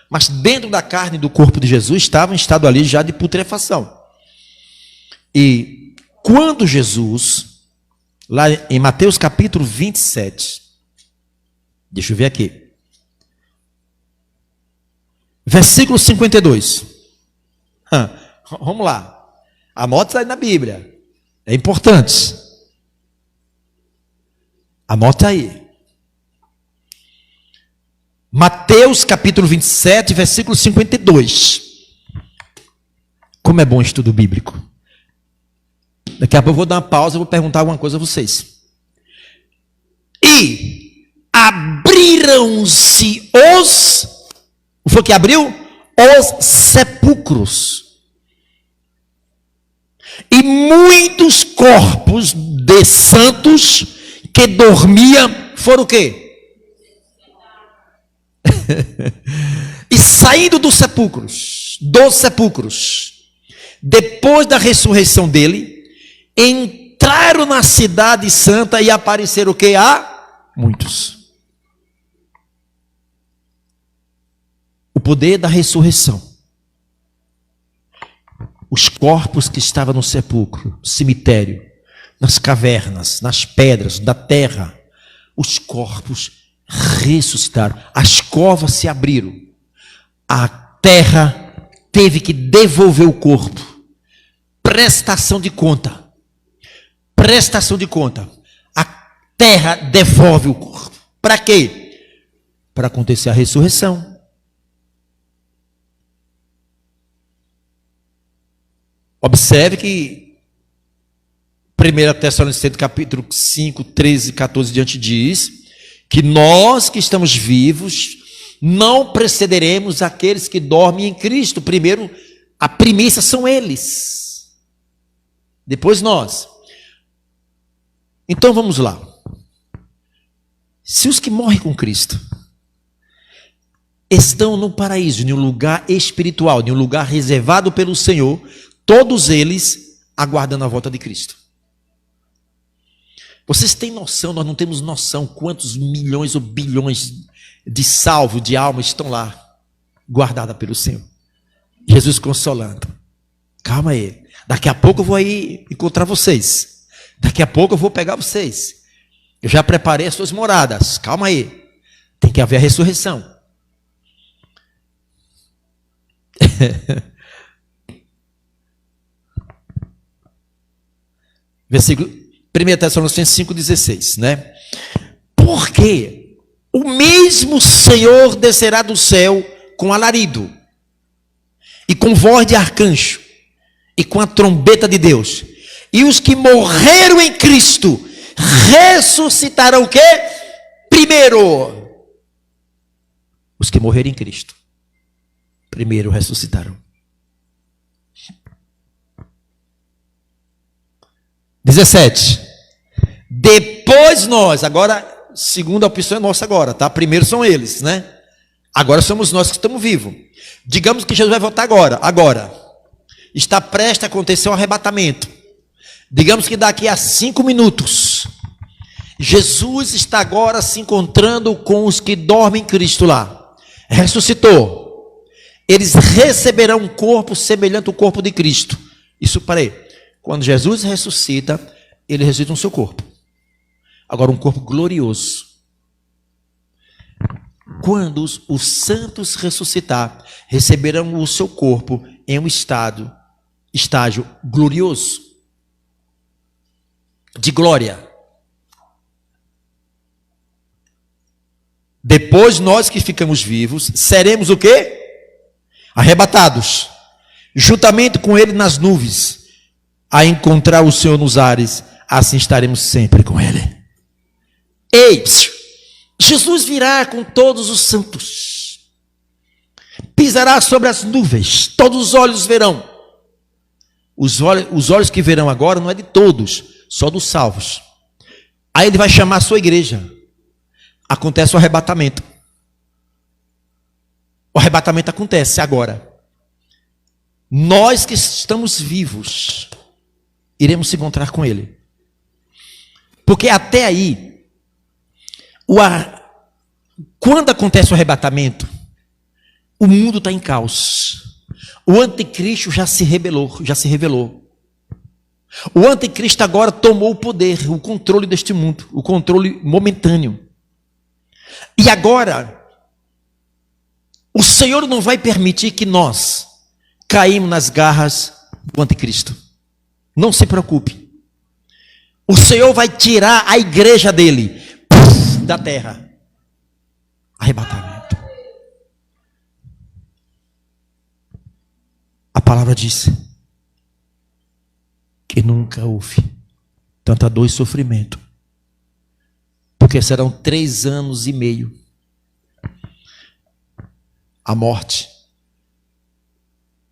Mas dentro da carne do corpo de Jesus estava em estado ali já de putrefação. E quando Jesus, lá em Mateus capítulo 27, deixa eu ver aqui, versículo 52. Vamos lá. Anote aí na Bíblia. É importante. Anote aí. Mateus capítulo 27, versículo 52. Como é bom o estudo bíblico. Daqui a pouco eu vou dar uma pausa e vou perguntar alguma coisa a vocês. E abriram-se o foi que abriu? Os sepulcros. E muitos corpos de santos que dormiam foram o quê? E saindo dos sepulcros, depois da ressurreição dele, entraram na cidade santa e apareceram o quê? A muitos. O poder da ressurreição. Os corpos que estavam no sepulcro, no cemitério, nas cavernas, nas pedras, da terra, os corpos ressuscitaram. As covas se abriram. A terra teve que devolver o corpo. Prestação de conta. Prestação de conta. A terra devolve o corpo. Para quê? Para acontecer a ressurreição. Observe que 1 Tessalonicenses capítulo 5, 13 e 14 diante diz que nós que estamos vivos não precederemos aqueles que dormem em Cristo. Primeiro, a primícia são eles. Depois nós. Então vamos lá. Se os que morrem com Cristo estão no paraíso, em um lugar espiritual, em um lugar reservado pelo Senhor, todos eles aguardando a volta de Cristo. Vocês têm noção, nós não temos noção quantos milhões ou bilhões de salvos, de almas estão lá, guardadas pelo Senhor. Jesus consolando. Calma aí, daqui a pouco eu vou aí encontrar vocês. Daqui a pouco eu vou pegar vocês. Eu já preparei as suas moradas. Calma aí, tem que haver a ressurreição. Versículo 1 Tessalonicenses 5,16, né? Porque o mesmo Senhor descerá do céu com alarido, e com voz de arcanjo, e com a trombeta de Deus, e os que morreram em Cristo ressuscitarão o quê? Primeiro, os que morreram em Cristo, primeiro ressuscitarão. 17. Depois nós, agora, segunda opção é nossa agora, tá? Primeiro são eles, né? Agora somos nós que estamos vivos. Digamos que Jesus vai voltar agora. Está prestes a acontecer um arrebatamento. Digamos que daqui a 5 minutos, Jesus está agora se encontrando com os que dormem em Cristo lá. Ressuscitou. Eles receberão um corpo semelhante ao corpo de Cristo. Isso, parei. Quando Jesus ressuscita, ele ressuscita no seu corpo. Agora um corpo glorioso. Quando os santos ressuscitar, receberão o seu corpo em um estágio glorioso, de glória. Depois nós que ficamos vivos, seremos o quê? Arrebatados, juntamente com ele nas nuvens, a encontrar o Senhor nos ares, assim estaremos sempre com ele. Ei, Jesus virá com todos os santos, pisará sobre as nuvens, todos os olhos verão. Os olhos que verão agora não é de todos, só dos salvos. Aí ele vai chamar a sua igreja. Acontece o arrebatamento. O arrebatamento acontece agora. Nós que estamos vivos, iremos se encontrar com ele. Porque até aí, quando acontece o arrebatamento, o mundo está em caos. O anticristo já se revelou. O anticristo agora tomou o poder, o controle deste mundo, o controle momentâneo. E agora, o Senhor não vai permitir que nós caímos nas garras do anticristo. Não se preocupe. O Senhor vai tirar a igreja dele da terra. Arrebatamento. A palavra diz que nunca houve tanta dor e sofrimento, porque serão 3 anos e meio. A morte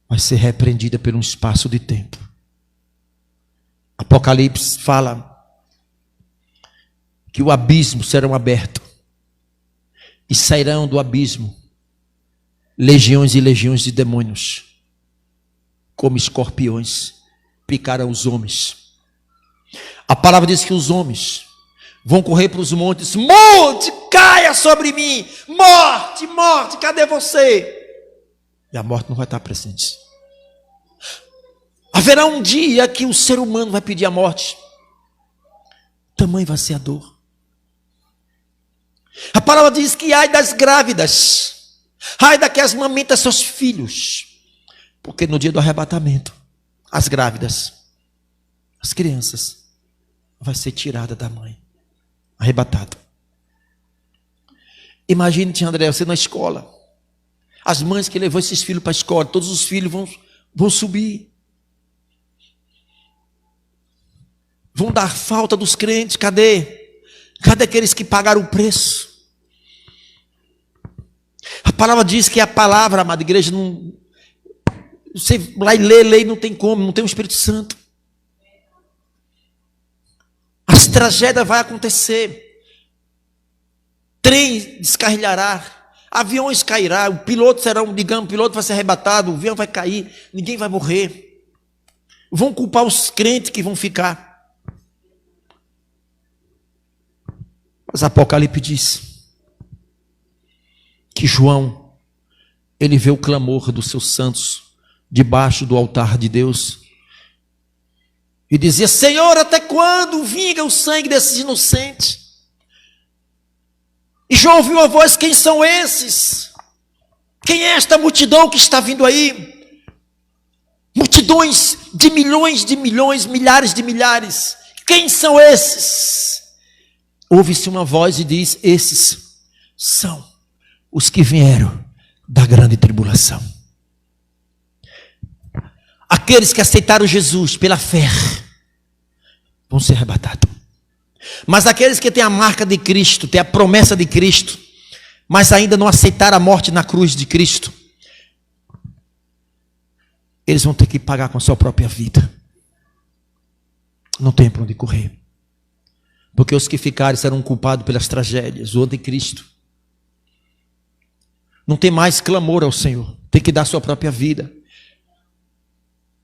vai ser repreendida por um espaço de tempo. Apocalipse fala que o abismo será aberto e sairão do abismo legiões e legiões de demônios, como escorpiões, picarão os homens. A palavra diz que os homens vão correr para os montes: monte, caia sobre mim, morte, morte, cadê você? E a morte não vai estar presente. Haverá um dia que o ser humano vai pedir a morte. Tamanho vai ser a dor. A palavra diz que ai das grávidas, ai daquelas mamitas seus filhos, porque no dia do arrebatamento, as grávidas, as crianças, vai ser tirada da mãe, arrebatado. Imagine, tia André, você na escola, as mães que levou esses filhos para a escola, todos os filhos vão subir, vão dar falta dos crentes. Cadê aqueles que pagaram o preço? A palavra diz que a palavra, amada igreja, não, você vai ler, não tem como, não tem o Espírito Santo. As tragédias vão acontecer. Trem descarrilhará, aviões cairá, o piloto vai ser arrebatado, o avião vai cair, ninguém vai morrer. Vão culpar os crentes que vão ficar. Mas Apocalipse diz que João, ele vê o clamor dos seus santos debaixo do altar de Deus e dizia: Senhor, até quando vinga o sangue desses inocentes? E João ouviu a voz: quem são esses? Quem é esta multidão que está vindo aí? Multidões de milhões, milhares de milhares. Quem são esses? Ouve-se uma voz e diz: esses são os que vieram da grande tribulação. Aqueles que aceitaram Jesus pela fé vão ser arrebatados. Mas aqueles que têm a marca de Cristo, têm a promessa de Cristo, mas ainda não aceitaram a morte na cruz de Cristo, eles vão ter que pagar com a sua própria vida. Não tem para onde correr. Porque os que ficarem serão culpados pelas tragédias, o anticristo. Não tem mais clamor ao Senhor, tem que dar a sua própria vida.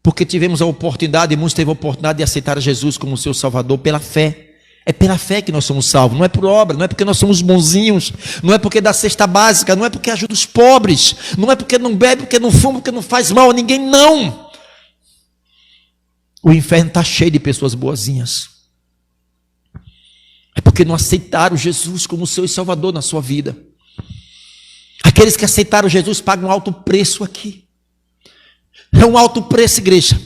Porque tivemos a oportunidade, e muitos teve a oportunidade de aceitar Jesus como seu Salvador pela fé. É pela fé que nós somos salvos, não é por obra, não é porque nós somos bonzinhos, não é porque dá cesta básica, não é porque ajuda os pobres, não é porque não bebe, porque não fuma, porque não faz mal a ninguém, não. O inferno está cheio de pessoas boazinhas. É porque não aceitaram Jesus como seu Salvador na sua vida. Aqueles que aceitaram Jesus pagam um alto preço aqui. É um alto preço, igreja.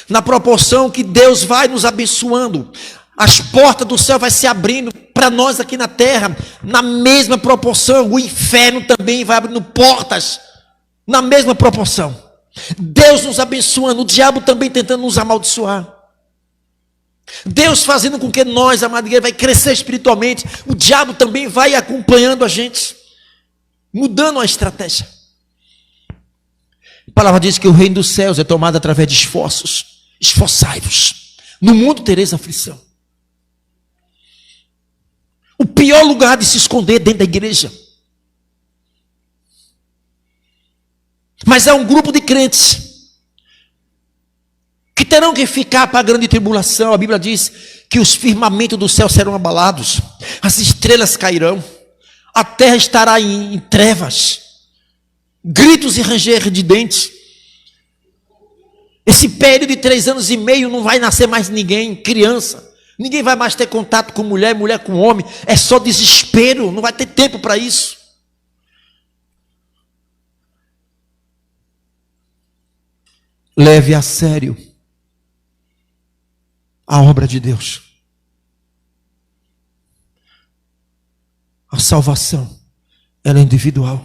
Na proporção que Deus vai nos abençoando, as portas do céu vai se abrindo para nós aqui na terra. Na mesma proporção, o inferno também vai abrindo portas. Na mesma proporção. Deus nos abençoando, o diabo também tentando nos amaldiçoar. Deus fazendo com que nós, amada igreja, vai crescer espiritualmente. O diabo também vai acompanhando a gente, mudando a estratégia. A palavra diz que o reino dos céus é tomado através de esforços. Esforçai-vos. No mundo tereis aflição. O pior lugar de se esconder é dentro da igreja. Mas é um grupo de crentes que terão que ficar para a grande tribulação. A Bíblia diz que os firmamentos do céu serão abalados, as estrelas cairão, a terra estará em trevas, gritos e ranger de dentes. Esse período de 3 anos e meio não vai nascer mais ninguém, criança. Ninguém vai mais ter contato com mulher, mulher com homem. É só desespero, não vai ter tempo para isso. Leve a sério a obra de Deus. A salvação, ela é individual.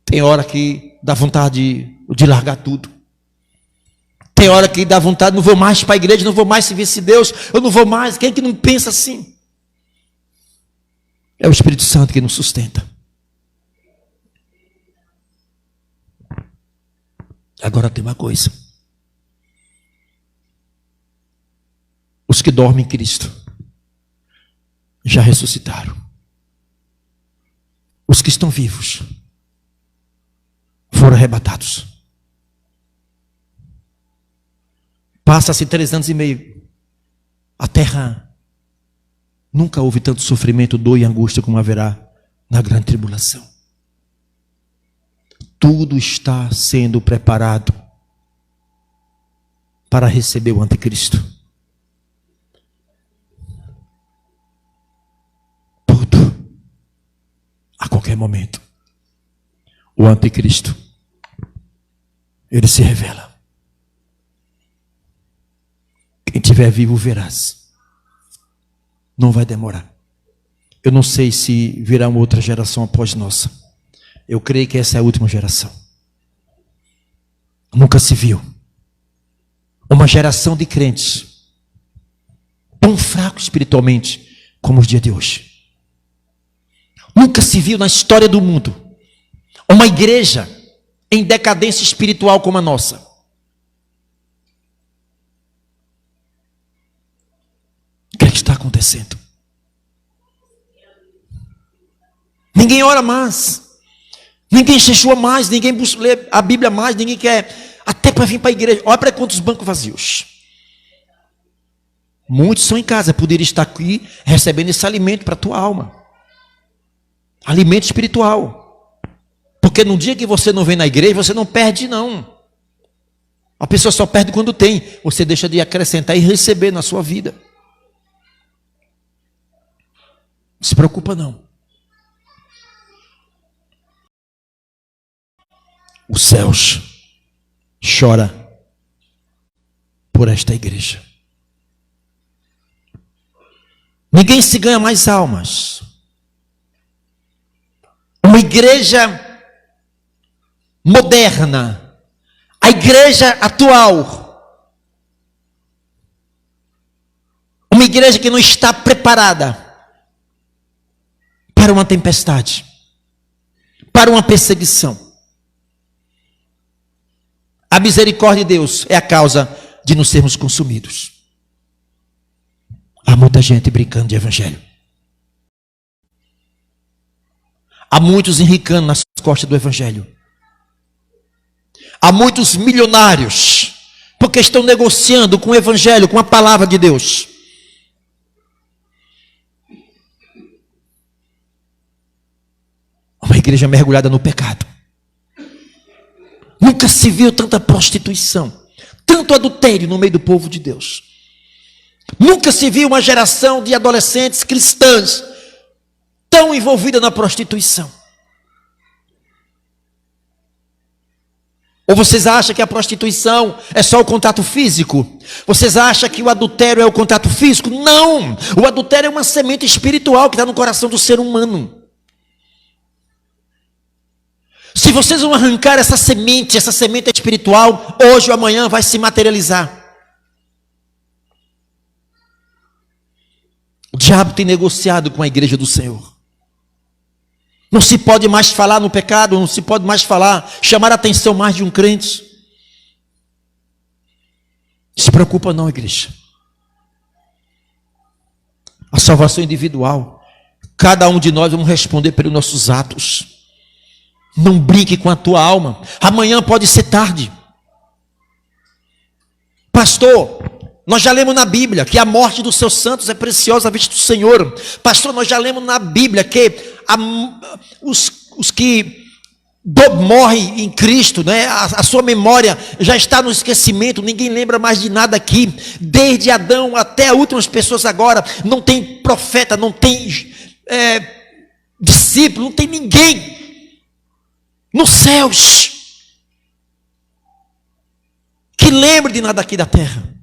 Tem hora que dá vontade de largar tudo. Tem hora que dá vontade, não vou mais para a igreja, não vou mais servir esse Deus, eu não vou mais. Quem é que não pensa assim? É o Espírito Santo que nos sustenta. Agora tem uma coisa. Os que dormem em Cristo já ressuscitaram. Os que estão vivos foram arrebatados. Passa-se 3 anos e meio. A terra nunca houve tanto sofrimento, dor e angústia como haverá na grande tribulação. Tudo está sendo preparado para receber o anticristo. Tudo. A qualquer momento. O anticristo, ele se revela. Quem estiver vivo verás. Não vai demorar. Eu não sei se virá uma outra geração após nossa. Eu creio que essa é a última geração. Nunca se viu uma geração de crentes tão fracos espiritualmente como os dias de hoje. Nunca se viu na história do mundo uma igreja em decadência espiritual como a nossa. O que é que está acontecendo? Ninguém ora mais. Ninguém jejua mais, ninguém busca ler a Bíblia mais, ninguém quer, até para vir para a igreja. Olha para quantos bancos vazios. Muitos são em casa, poderia estar aqui recebendo esse alimento para a tua alma. Alimento espiritual. Porque no dia que você não vem na igreja, você não perde não. A pessoa só perde quando tem. Você deixa de acrescentar e receber na sua vida. Não se preocupa não. Os céus chora por esta igreja. Ninguém se ganha mais almas. Uma igreja moderna, a igreja atual, uma igreja que não está preparada para uma tempestade, para uma perseguição. A misericórdia de Deus é a causa de não sermos consumidos. Há muita gente brincando de evangelho. Há muitos enricando nas costas do evangelho. Há muitos milionários, porque estão negociando com o evangelho, com a palavra de Deus. Uma igreja mergulhada no pecado. Nunca se viu tanta prostituição, tanto adultério no meio do povo de Deus. Nunca se viu uma geração de adolescentes cristãs tão envolvida na prostituição. Ou vocês acham que a prostituição é só o contato físico? Vocês acham que o adultério é o contato físico? Não! O adultério é uma semente espiritual que está no coração do ser humano. Se vocês vão arrancar essa semente espiritual, hoje ou amanhã vai se materializar. O diabo tem negociado com a igreja do Senhor. Não se pode mais falar no pecado, não se pode mais falar, chamar a atenção mais de um crente. Não se preocupa não, igreja. A salvação individual, cada um de nós vamos responder pelos nossos atos. Não brinque com a tua alma. Amanhã pode ser tarde. Pastor, nós já lemos na Bíblia que a morte dos seus santos é preciosa à vista do Senhor. Pastor, nós já lemos na Bíblia que os que morrem em Cristo, né? A sua memória já está no esquecimento, ninguém lembra mais de nada aqui. Desde Adão até as últimas pessoas agora, não tem profeta, não tem discípulo, não tem ninguém nos céus que lembre de nada aqui da terra.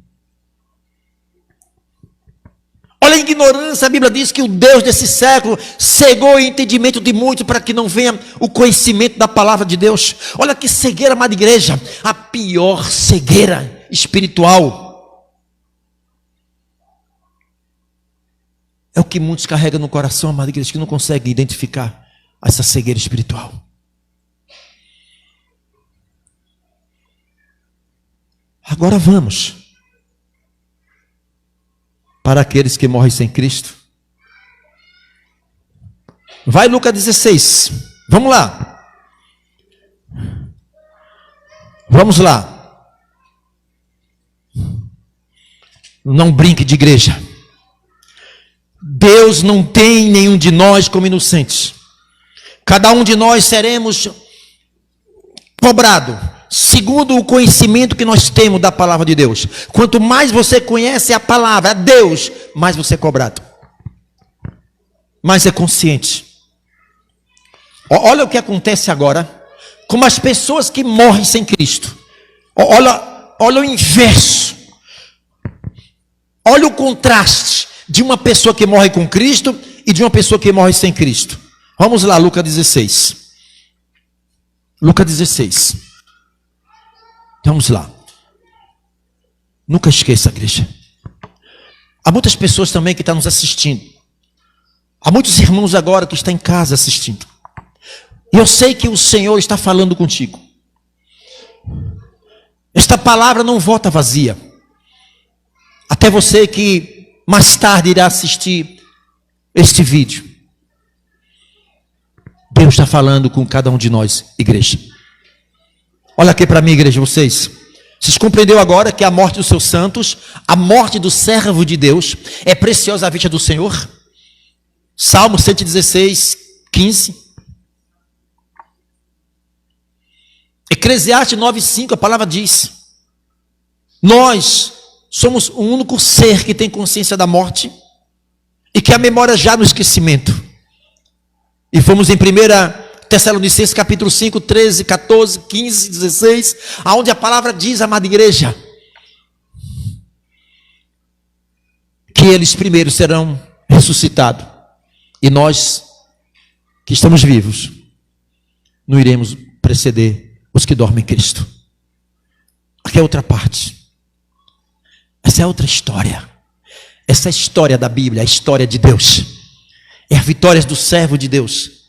Olha a ignorância, a Bíblia diz que o Deus desse século cegou o entendimento de muitos para que não venha o conhecimento da palavra de Deus. Olha que cegueira, amada igreja, a pior cegueira espiritual é o que muitos carregam no coração, amada igreja, que não conseguem identificar essa cegueira espiritual. Agora vamos para aqueles que morrem sem Cristo. Vai Lucas 16. Vamos lá. Vamos lá. Não brinque de igreja. Deus não tem nenhum de nós como inocentes. Cada um de nós seremos cobrado segundo o conhecimento que nós temos da palavra de Deus. Quanto mais você conhece a palavra, a Deus, mais você é cobrado. Mais é consciente. Olha o que acontece agora com as pessoas que morrem sem Cristo. Olha o inverso. Olha o contraste de uma pessoa que morre com Cristo e de uma pessoa que morre sem Cristo. Vamos lá, Lucas 16. Lucas 16. Vamos lá. Nunca esqueça, igreja. Há muitas pessoas também que estão nos assistindo. Há muitos irmãos agora que estão em casa assistindo. E eu sei que o Senhor está falando contigo. Esta palavra não volta vazia. Até você que mais tarde irá assistir este vídeo. Deus está falando com cada um de nós, igreja. Olha aqui para mim, igreja, vocês compreenderam agora que a morte dos seus santos, a morte do servo de Deus, é preciosa à vista do Senhor? Salmo 116, 15. Eclesiastes 9, 5, a palavra diz: nós somos o único ser que tem consciência da morte e que a memória já no esquecimento. E fomos em 1 Tessalonicenses capítulo 5, 13, 14, 15, 16, aonde a palavra diz, amada igreja, que eles primeiro serão ressuscitados, e nós que estamos vivos não iremos preceder os que dormem em Cristo. Aqui é outra parte. Essa é outra história. Essa é a história da Bíblia, a história de Deus. É a vitória do servo de Deus.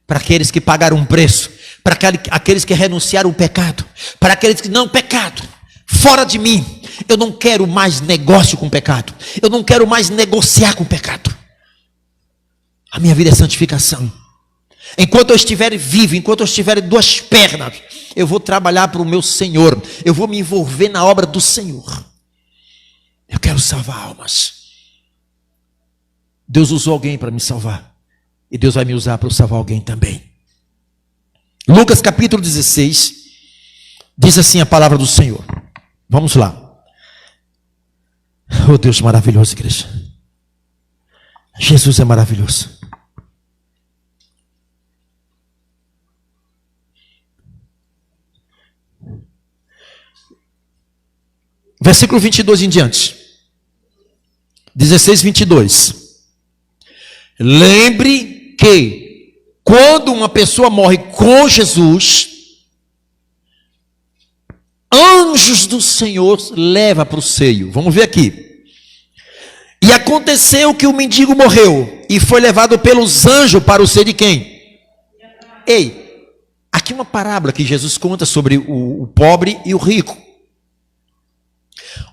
Para aqueles que pagaram um preço, para aqueles que renunciaram ao pecado, para aqueles que não, pecado, fora de mim, eu não quero mais negócio com o pecado, eu não quero mais negociar com o pecado. A minha vida é santificação. Enquanto eu estiver vivo, enquanto eu estiver em duas pernas, eu vou trabalhar para o meu Senhor, eu vou me envolver na obra do Senhor. Eu quero salvar almas. Deus usou alguém para me salvar. E Deus vai me usar para eu salvar alguém também. Lucas capítulo 16. Diz assim a palavra do Senhor. Vamos lá. Oh Deus maravilhoso, igreja. Jesus é maravilhoso. Versículo 22 em diante. 16, 22. Lembre que quando uma pessoa morre com Jesus, anjos do Senhor leva para o seio. Vamos ver aqui. E aconteceu que o mendigo morreu e foi levado pelos anjos para o ser de quem? Ei, aqui uma parábola que Jesus conta sobre o pobre e o rico.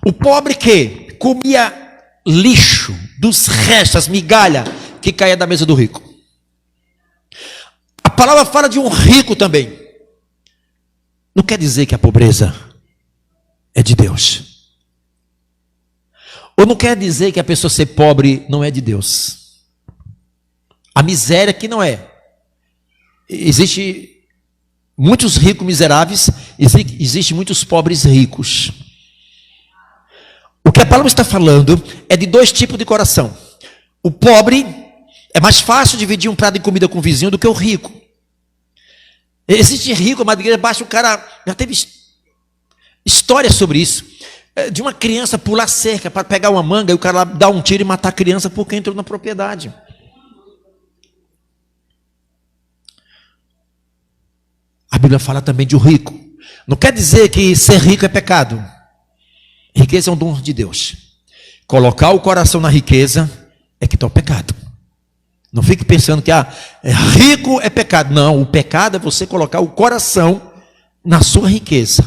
O pobre que comia lixo dos restos, as migalhas que caía da mesa do rico. A palavra fala de um rico também. Não quer dizer que a pobreza é de Deus. Ou não quer dizer que a pessoa ser pobre não é de Deus. A miséria que não é. Existe muitos ricos miseráveis, existe muitos pobres ricos. O que a palavra está falando é de dois tipos de coração. O pobre, é mais fácil dividir um prato de comida com o vizinho do que o rico. Existe rico, mas baixa o cara, já teve história sobre isso, de uma criança pular cerca para pegar uma manga e o cara lá dar um tiro e matar a criança porque entrou na propriedade. A Bíblia fala também de um rico. Não quer dizer que ser rico é pecado. Riqueza é um dom de Deus. Colocar o coração na riqueza é que está o pecado. Não fique pensando que rico é pecado. Não, o pecado é você colocar o coração na sua riqueza,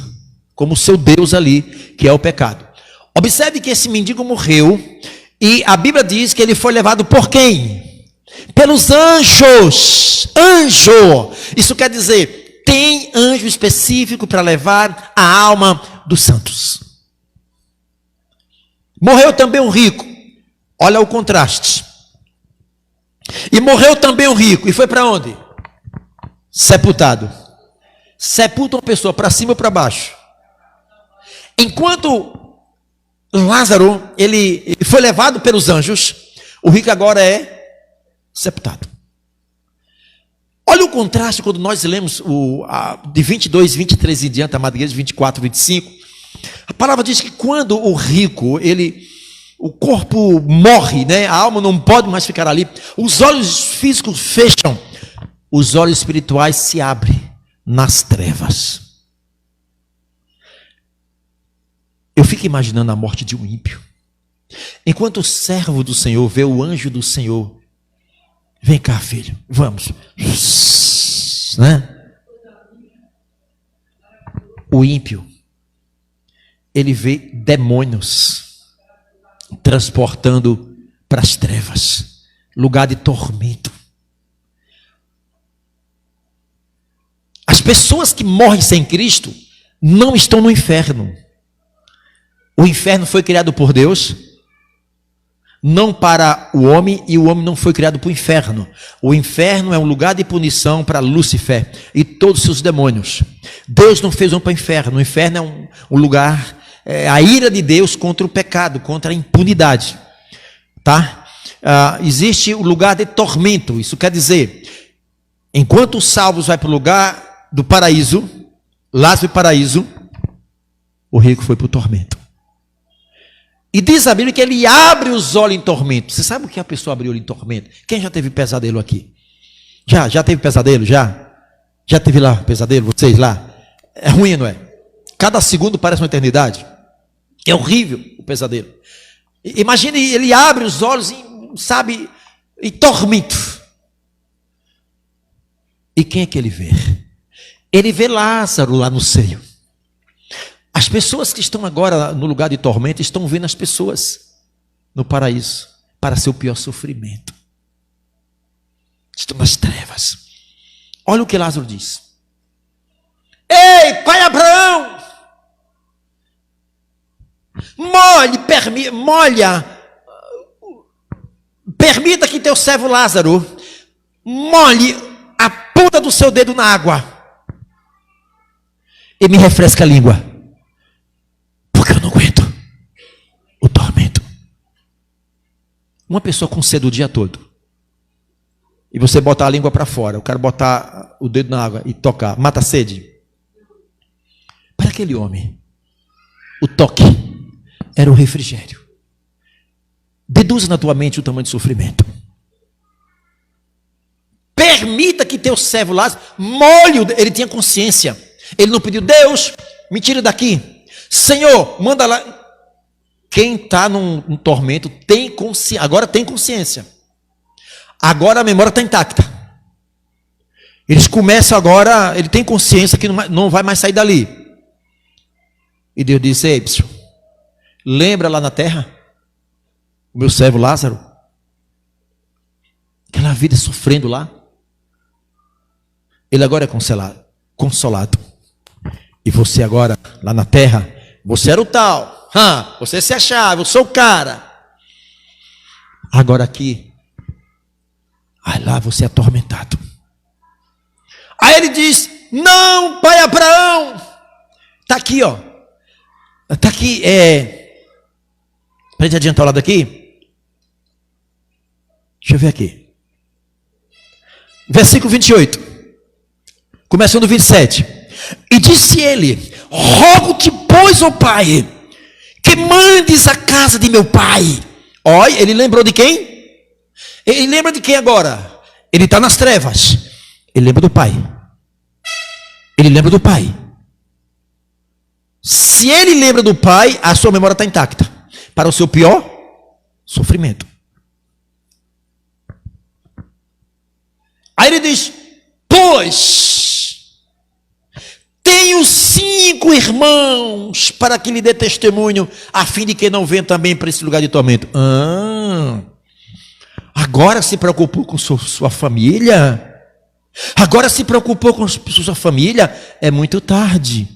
como seu Deus ali, que é o pecado. Observe que esse mendigo morreu e a Bíblia diz que ele foi levado por quem? Pelos anjos. Anjo. Isso quer dizer, tem anjo específico para levar a alma dos santos. Morreu também um rico. Olha o contraste. E morreu também um rico. E foi para onde? Sepultado. Sepulta uma pessoa para cima ou para baixo. Enquanto Lázaro, ele foi levado pelos anjos, o rico agora é sepultado. Olha o contraste quando nós lemos de 22, 23 em diante, a Madrigal 24, 25. A palavra diz que quando o rico, o corpo morre, né? A alma não pode mais ficar ali, os olhos físicos fecham, os olhos espirituais se abrem nas trevas. Eu fico imaginando a morte de um ímpio. Enquanto o servo do Senhor vê o anjo do Senhor, vem cá, filho, vamos, né? O ímpio, ele vê demônios transportando para as trevas, lugar de tormento. As pessoas que morrem sem Cristo não estão no inferno. O inferno foi criado por Deus, não para o homem, e o homem não foi criado para o inferno. O inferno é um lugar de punição para Lúcifer e todos os seus demônios. Deus não fez um para o inferno. O inferno é um lugar, a ira de Deus contra o pecado, contra a impunidade. Tá? Existe o lugar de tormento. Isso quer dizer, enquanto os salvos vai para o lugar do paraíso, Lázaro e paraíso, o rico foi para o tormento. E diz a Bíblia que ele abre os olhos em tormento. Você sabe o que a pessoa abre o olho em tormento? Quem já teve pesadelo aqui? Já teve pesadelo? Já teve lá pesadelo? Vocês lá? É ruim, não é? Cada segundo parece uma eternidade. É horrível o pesadelo. Imagine, ele abre os olhos em tormento. E quem é que ele vê? Ele vê Lázaro lá no seio. As pessoas que estão agora no lugar de tormento estão vendo as pessoas no paraíso para seu pior sofrimento. Estão nas trevas. Olha o que Lázaro diz. Ei, pai Abraão! Permita que teu servo Lázaro molhe a ponta do seu dedo na água e me refresca a língua. Porque eu não aguento o tormento. Uma pessoa com sede o dia todo. E você botar a língua para fora. O cara botar o dedo na água e tocar. Mata a sede. Para aquele homem, o toque era o refrigério. Deduza na tua mente o tamanho do sofrimento. Permita que teu servo Lázaro molhe. Ele tinha consciência. Ele não pediu, Deus, me tira daqui. Senhor, manda lá. quem está num tormento tem consciência, agora tem consciência. Agora a memória está intacta. Eles começam agora, ele tem consciência que não vai mais sair dali. E Deus disse: ei, lembra lá na terra, o meu servo Lázaro? Aquela vida sofrendo lá. Ele agora é consolado. E você agora, lá na terra, você era o tal. Você se achava, eu sou o cara. Agora aqui, aí lá você é atormentado. Aí ele diz: não, pai Abraão. Está aqui, ó. Está aqui, para gente adiantar o lado aqui. Deixa eu ver aqui. Versículo 28. Começando no 27. E disse ele: rogo-te, pois, ó pai, que mandes a casa de meu pai. Olha, ele lembrou de quem? Ele lembra de quem agora? Ele está nas trevas. Ele lembra do pai. Ele lembra do pai. Se ele lembra do pai, a sua memória está intacta. Para o seu pior sofrimento. Aí ele diz: pois tenho 5 irmãos para que lhe dê testemunho, a fim de que não venha também para esse lugar de tormento. Agora se preocupou com sua família? Agora se preocupou com sua família? É muito tarde.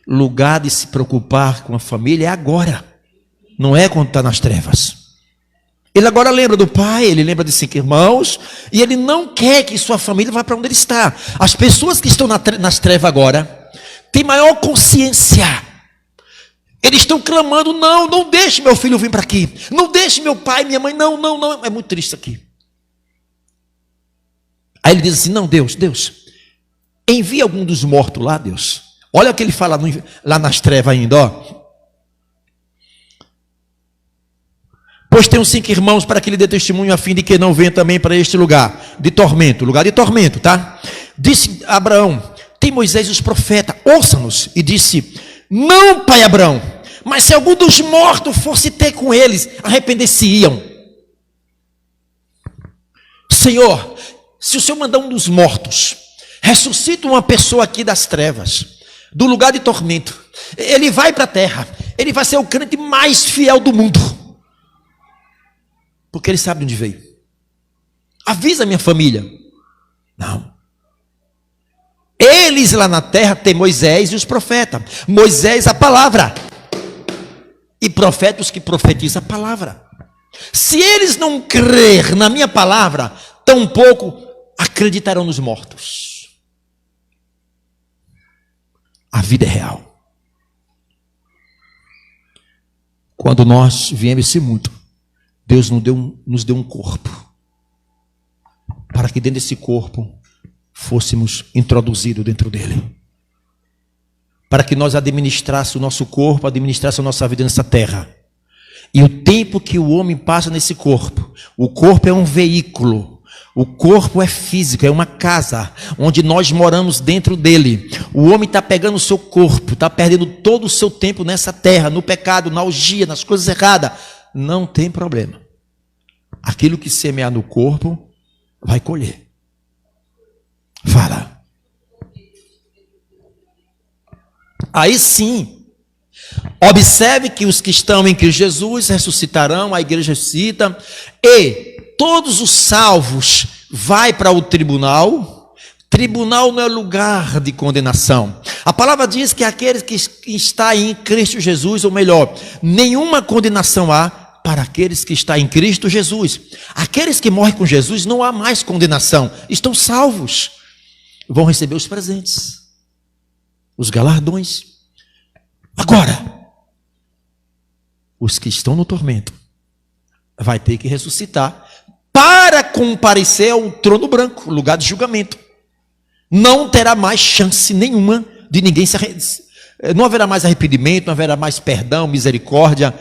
Lugar de se preocupar com a família é agora. Não é quando está nas trevas. Ele agora lembra do pai, ele lembra de 5 irmãos, e ele não quer que sua família vá para onde ele está. As pessoas que estão nas trevas agora têm maior consciência. Eles estão clamando: não deixe meu filho vir para aqui. Não deixe meu pai, minha mãe, não. É muito triste aqui. Aí ele diz assim: não, Deus, envia algum dos mortos lá, Deus. Olha o que ele fala lá nas trevas ainda, ó. Pois tenho 5 irmãos para que lhe dê testemunho, a fim de que não venha também para este lugar de tormento, tá? Disse Abraão: tem Moisés e os profetas, ouça-nos. E disse: não, pai Abraão, mas se algum dos mortos fosse ter com eles, arrepender-se-iam. Senhor, se o Senhor mandar um dos mortos, ressuscita uma pessoa aqui das trevas, do lugar de tormento, ele vai para a terra, ele vai ser o crente mais fiel do mundo. Porque ele sabe de onde veio. Avisa a minha família. Não. Eles lá na terra têm Moisés e os profetas. Moisés a palavra. E profetas que profetizam a palavra. Se eles não crer na minha palavra, tampouco acreditarão nos mortos. A vida é real. Quando nós viemos esse mundo, Deus nos deu um corpo, para que dentro desse corpo fôssemos introduzidos dentro dele, para que nós administrássemos o nosso corpo, administrássemos a nossa vida nessa terra. E o tempo que o homem passa nesse corpo, o corpo é um veículo, o corpo é físico, é uma casa, onde nós moramos dentro dele. O homem está pegando o seu corpo, está perdendo todo o seu tempo nessa terra, no pecado, na orgia, nas coisas erradas. Não tem problema. Aquilo que semear no corpo, vai colher. Fala. Aí sim, observe que os que estão em Cristo Jesus ressuscitarão, a igreja ressuscita, e todos os salvos vai para o tribunal. Tribunal não é lugar de condenação. A palavra diz que aqueles que estão em Cristo Jesus, ou melhor, nenhuma condenação há para aqueles que estão em Cristo Jesus. Aqueles que morrem com Jesus, não há mais condenação, estão salvos, vão receber os presentes, os galardões. Agora, os que estão no tormento, vai ter que ressuscitar, para comparecer ao trono branco, lugar de julgamento. Não terá mais chance nenhuma de ninguém não haverá mais arrependimento, não haverá mais perdão, misericórdia.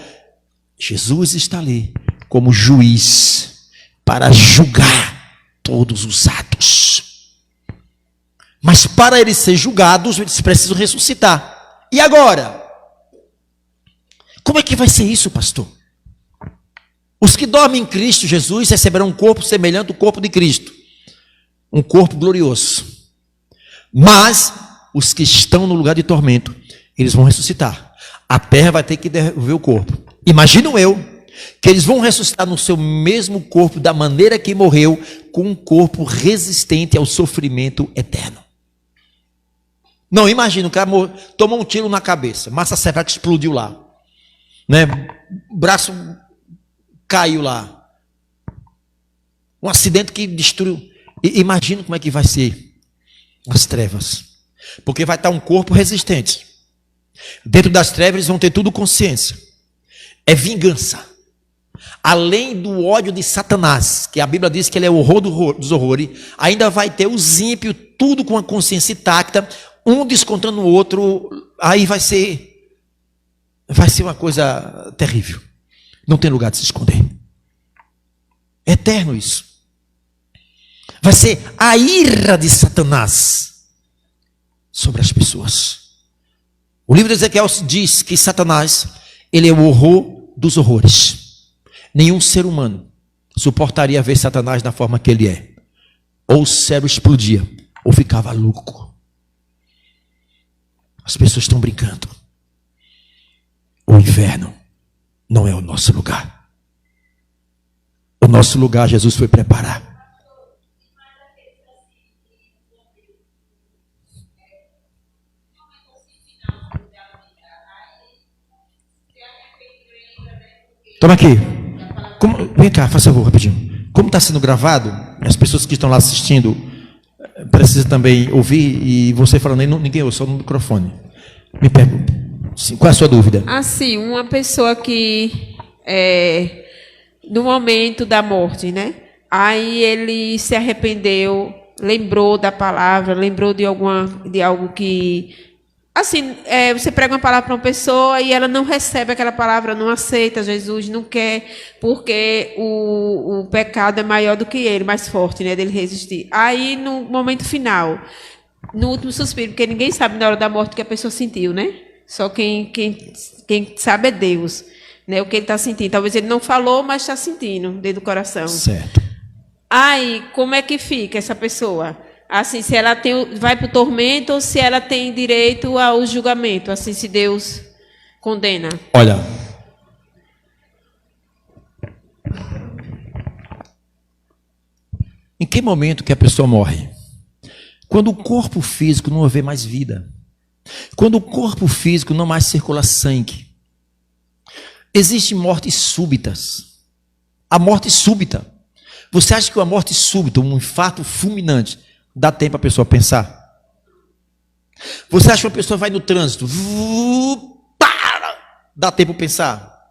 Jesus está ali como juiz para julgar todos os atos. Mas para eles serem julgados, eles precisam ressuscitar. E agora? Como é que vai ser isso, pastor? Os que dormem em Cristo Jesus receberão um corpo semelhante ao corpo de Cristo. Um corpo glorioso. Mas os que estão no lugar de tormento, eles vão ressuscitar. A terra vai ter que devolver o corpo. Imagino eu que eles vão ressuscitar no seu mesmo corpo, da maneira que morreu, com um corpo resistente ao sofrimento eterno. Não, imagina, o cara tomou um tiro na cabeça, massa cefálica explodiu lá, né? O braço caiu lá, um acidente que destruiu. Imagina como é que vai ser as trevas, porque vai estar um corpo resistente. Dentro das trevas eles vão ter tudo consciência. É vingança. Além do ódio de Satanás, que a Bíblia diz que ele é o horror dos horrores, ainda vai ter os ímpios, tudo com a consciência intacta, um descontando o outro. Aí vai ser uma coisa terrível. Não tem lugar de se esconder. É eterno isso. Vai ser a ira de Satanás sobre as pessoas. O livro de Ezequiel diz que Satanás, ele é o horror dos horrores. Nenhum ser humano suportaria ver Satanás da forma que ele é. Ou o cérebro explodia, ou ficava louco. As pessoas estão brincando. O inferno não é o nosso lugar. O nosso lugar Jesus foi preparar. Toma aqui. Vem cá, faz favor, rapidinho. Como está sendo gravado, as pessoas que estão lá assistindo precisam também ouvir, e você falando aí, ninguém ouve, só no microfone. Me pergunta, qual é a sua dúvida? Assim, uma pessoa que no momento da morte, né? Aí ele se arrependeu, lembrou da palavra, lembrou de algo que... Assim, você prega uma palavra para uma pessoa e ela não recebe aquela palavra, não aceita Jesus, não quer, porque o pecado é maior do que ele, mais forte, né, dele resistir. Aí, no momento final, no último suspiro, porque ninguém sabe na hora da morte o que a pessoa sentiu, né? Só quem sabe é Deus, né, o que ele está sentindo. Talvez ele não falou, mas está sentindo dentro do coração. Certo. Aí, como é que fica essa pessoa? Assim, se ela vai para o tormento ou se ela tem direito ao julgamento, assim, se Deus condena. Olha, em que momento que a pessoa morre? Quando o corpo físico não vê mais vida. Quando o corpo físico não mais circula sangue. Existem mortes súbitas. A morte súbita. Você acha que uma morte súbita, um infarto fulminante, dá tempo a pessoa pensar? Você acha que uma pessoa vai no trânsito, dá tempo pensar?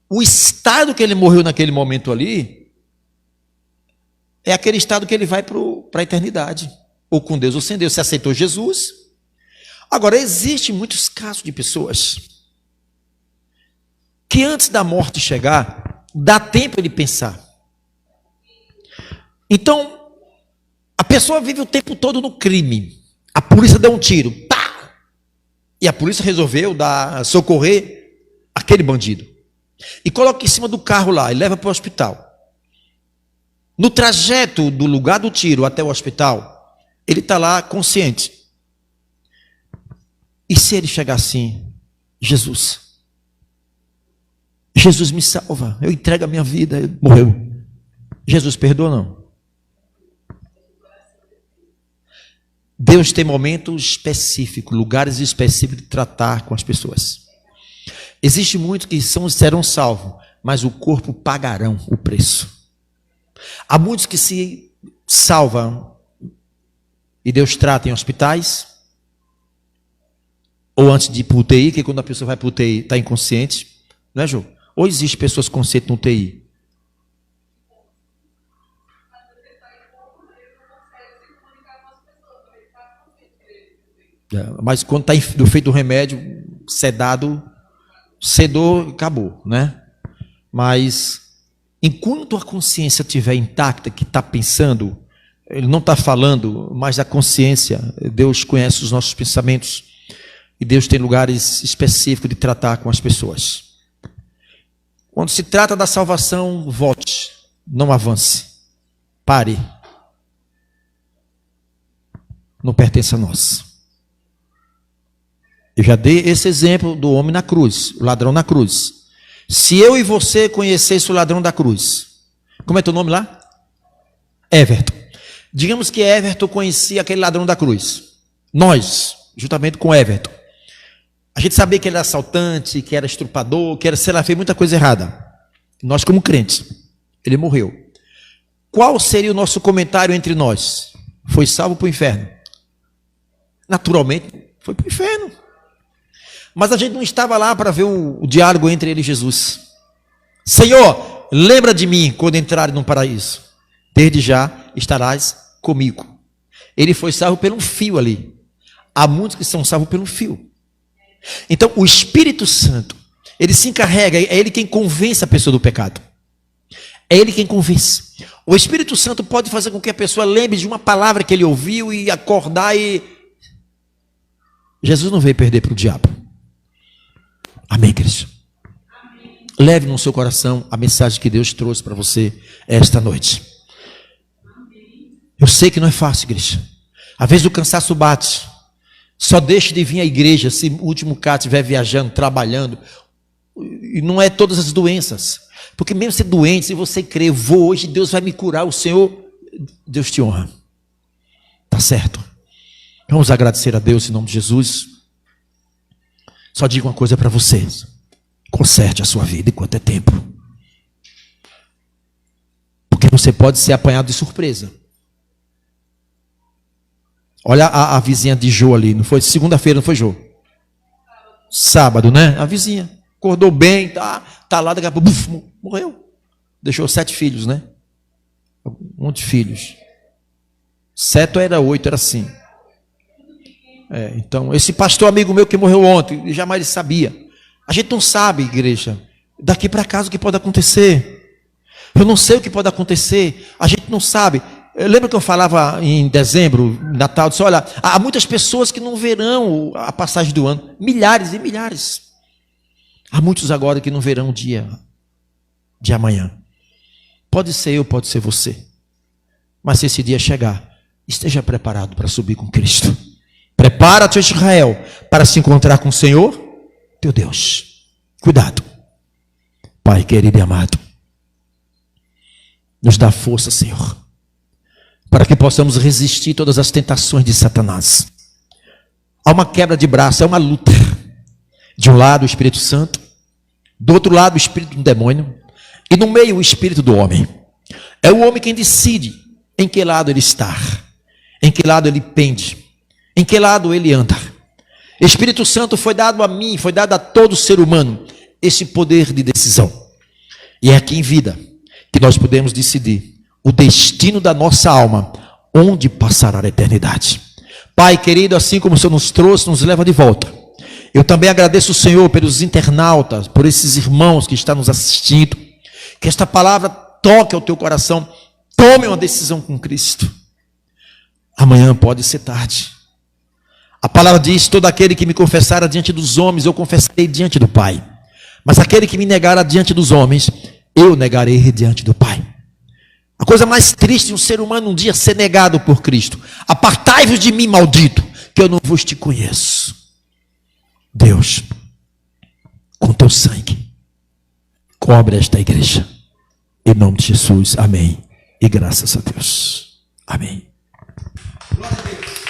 O estado que ele morreu naquele momento ali é aquele estado que ele vai para a eternidade, ou com Deus ou sem Deus. Você aceitou Jesus. Agora, existem muitos casos de pessoas que antes da morte chegar, dá tempo de pensar. Então, a pessoa vive o tempo todo no crime. A polícia deu um tiro. Pá! E a polícia resolveu socorrer aquele bandido. E coloca em cima do carro lá e leva para o hospital. No trajeto do lugar do tiro até o hospital, ele está lá consciente. E se ele chegar assim, Jesus me salva, eu entrego a minha vida, ele morreu. Jesus perdoa ou não? Deus tem momentos específicos, lugares específicos de tratar com as pessoas. Existem muitos que serão salvos, mas o corpo pagarão o preço. Há muitos que se salvam e Deus trata em hospitais, ou antes de ir para o UTI, que quando a pessoa vai para o UTI está inconsciente, não é, Jô? Ou existem pessoas conscientes no UTI? Mas quando está feito o remédio, sedado, sedou, acabou, né? Mas enquanto a consciência estiver intacta, que está pensando, ele não está falando, mas a consciência, Deus conhece os nossos pensamentos. E Deus tem lugares específicos de tratar com as pessoas. Quando se trata da salvação, volte, não avance, pare. Não pertence a nós. Eu já dei esse exemplo do homem na cruz, o ladrão na cruz. Se eu e você conhecesse o ladrão da cruz, como é teu nome lá? Everton. Digamos que Everton conhecia aquele ladrão da cruz. Nós, juntamente com Everton. A gente sabia que ele era assaltante, que era estrupador, que era, sei lá, fez muita coisa errada. Nós como crentes, ele morreu. Qual seria o nosso comentário entre nós? Foi salvo para o inferno. Naturalmente, foi para o inferno. Mas a gente não estava lá para ver o diálogo entre ele e Jesus. Senhor, lembra de mim quando entrares no paraíso. Desde já estarás comigo. Ele foi salvo por um fio ali. Há muitos que são salvos por um fio. Então, o Espírito Santo, ele se encarrega, é ele quem convence a pessoa do pecado. É ele quem convence. O Espírito Santo pode fazer com que a pessoa lembre de uma palavra que ele ouviu e acordar e... Jesus não veio perder para o diabo. Amém, Cristo? Amém. Leve no seu coração a mensagem que Deus trouxe para você esta noite. Amém. Eu sei que não é fácil, igreja. Às vezes o cansaço bate. Só deixe de vir à igreja se o último cara estiver viajando, trabalhando. E não é todas as doenças. Porque mesmo ser doente, se você crer, vou hoje, Deus vai me curar, o Senhor, Deus te honra. Tá certo? Vamos agradecer a Deus em nome de Jesus. Só digo uma coisa para vocês. Conserte a sua vida enquanto é tempo. Porque você pode ser apanhado de surpresa. Olha a vizinha de Jô ali, não foi? Segunda-feira, não foi, Jô? Sábado, né? A vizinha. Acordou bem, tá lá, daqui a pouco, morreu. Deixou 7 filhos, né? Um monte de filhos. 7 era 8, era assim. Então, esse pastor amigo meu que morreu ontem, jamais ele sabia. A gente não sabe, igreja, daqui para casa o que pode acontecer. Eu não sei o que pode acontecer, a gente não sabe. Lembra que eu falava em dezembro, Natal, disse, olha, há muitas pessoas que não verão a passagem do ano, milhares e milhares. Há muitos agora que não verão o dia de amanhã. Pode ser eu, pode ser você. Mas se esse dia chegar, esteja preparado para subir com Cristo. Prepara-te, Israel, para se encontrar com o Senhor, teu Deus. Cuidado. Pai querido e amado, nos dá força, Senhor, para que possamos resistir todas as tentações de Satanás. Há uma quebra de braço, é uma luta. De um lado o Espírito Santo, do outro lado o Espírito do demônio, e no meio o Espírito do homem. É o homem quem decide em que lado ele está, em que lado ele pende, em que lado ele anda. Espírito Santo foi dado a mim, foi dado a todo ser humano, esse poder de decisão. E é aqui em vida que nós podemos decidir o destino da nossa alma, onde passará a eternidade. Pai querido, assim como o Senhor nos trouxe, nos leva de volta. Eu também agradeço o Senhor pelos internautas, por esses irmãos que estão nos assistindo. Que esta palavra toque ao teu coração. Tome uma decisão com Cristo. Amanhã pode ser tarde. A palavra diz, todo aquele que me confessar diante dos homens, eu confessarei diante do Pai. Mas aquele que me negar diante dos homens, eu negarei diante do Pai. A coisa mais triste de um ser humano um dia ser negado por Cristo. Apartai-vos de mim, maldito, que eu não vos te conheço. Deus, com teu sangue, cobre esta igreja. Em nome de Jesus, amém. E graças a Deus. Amém. Glória a Deus.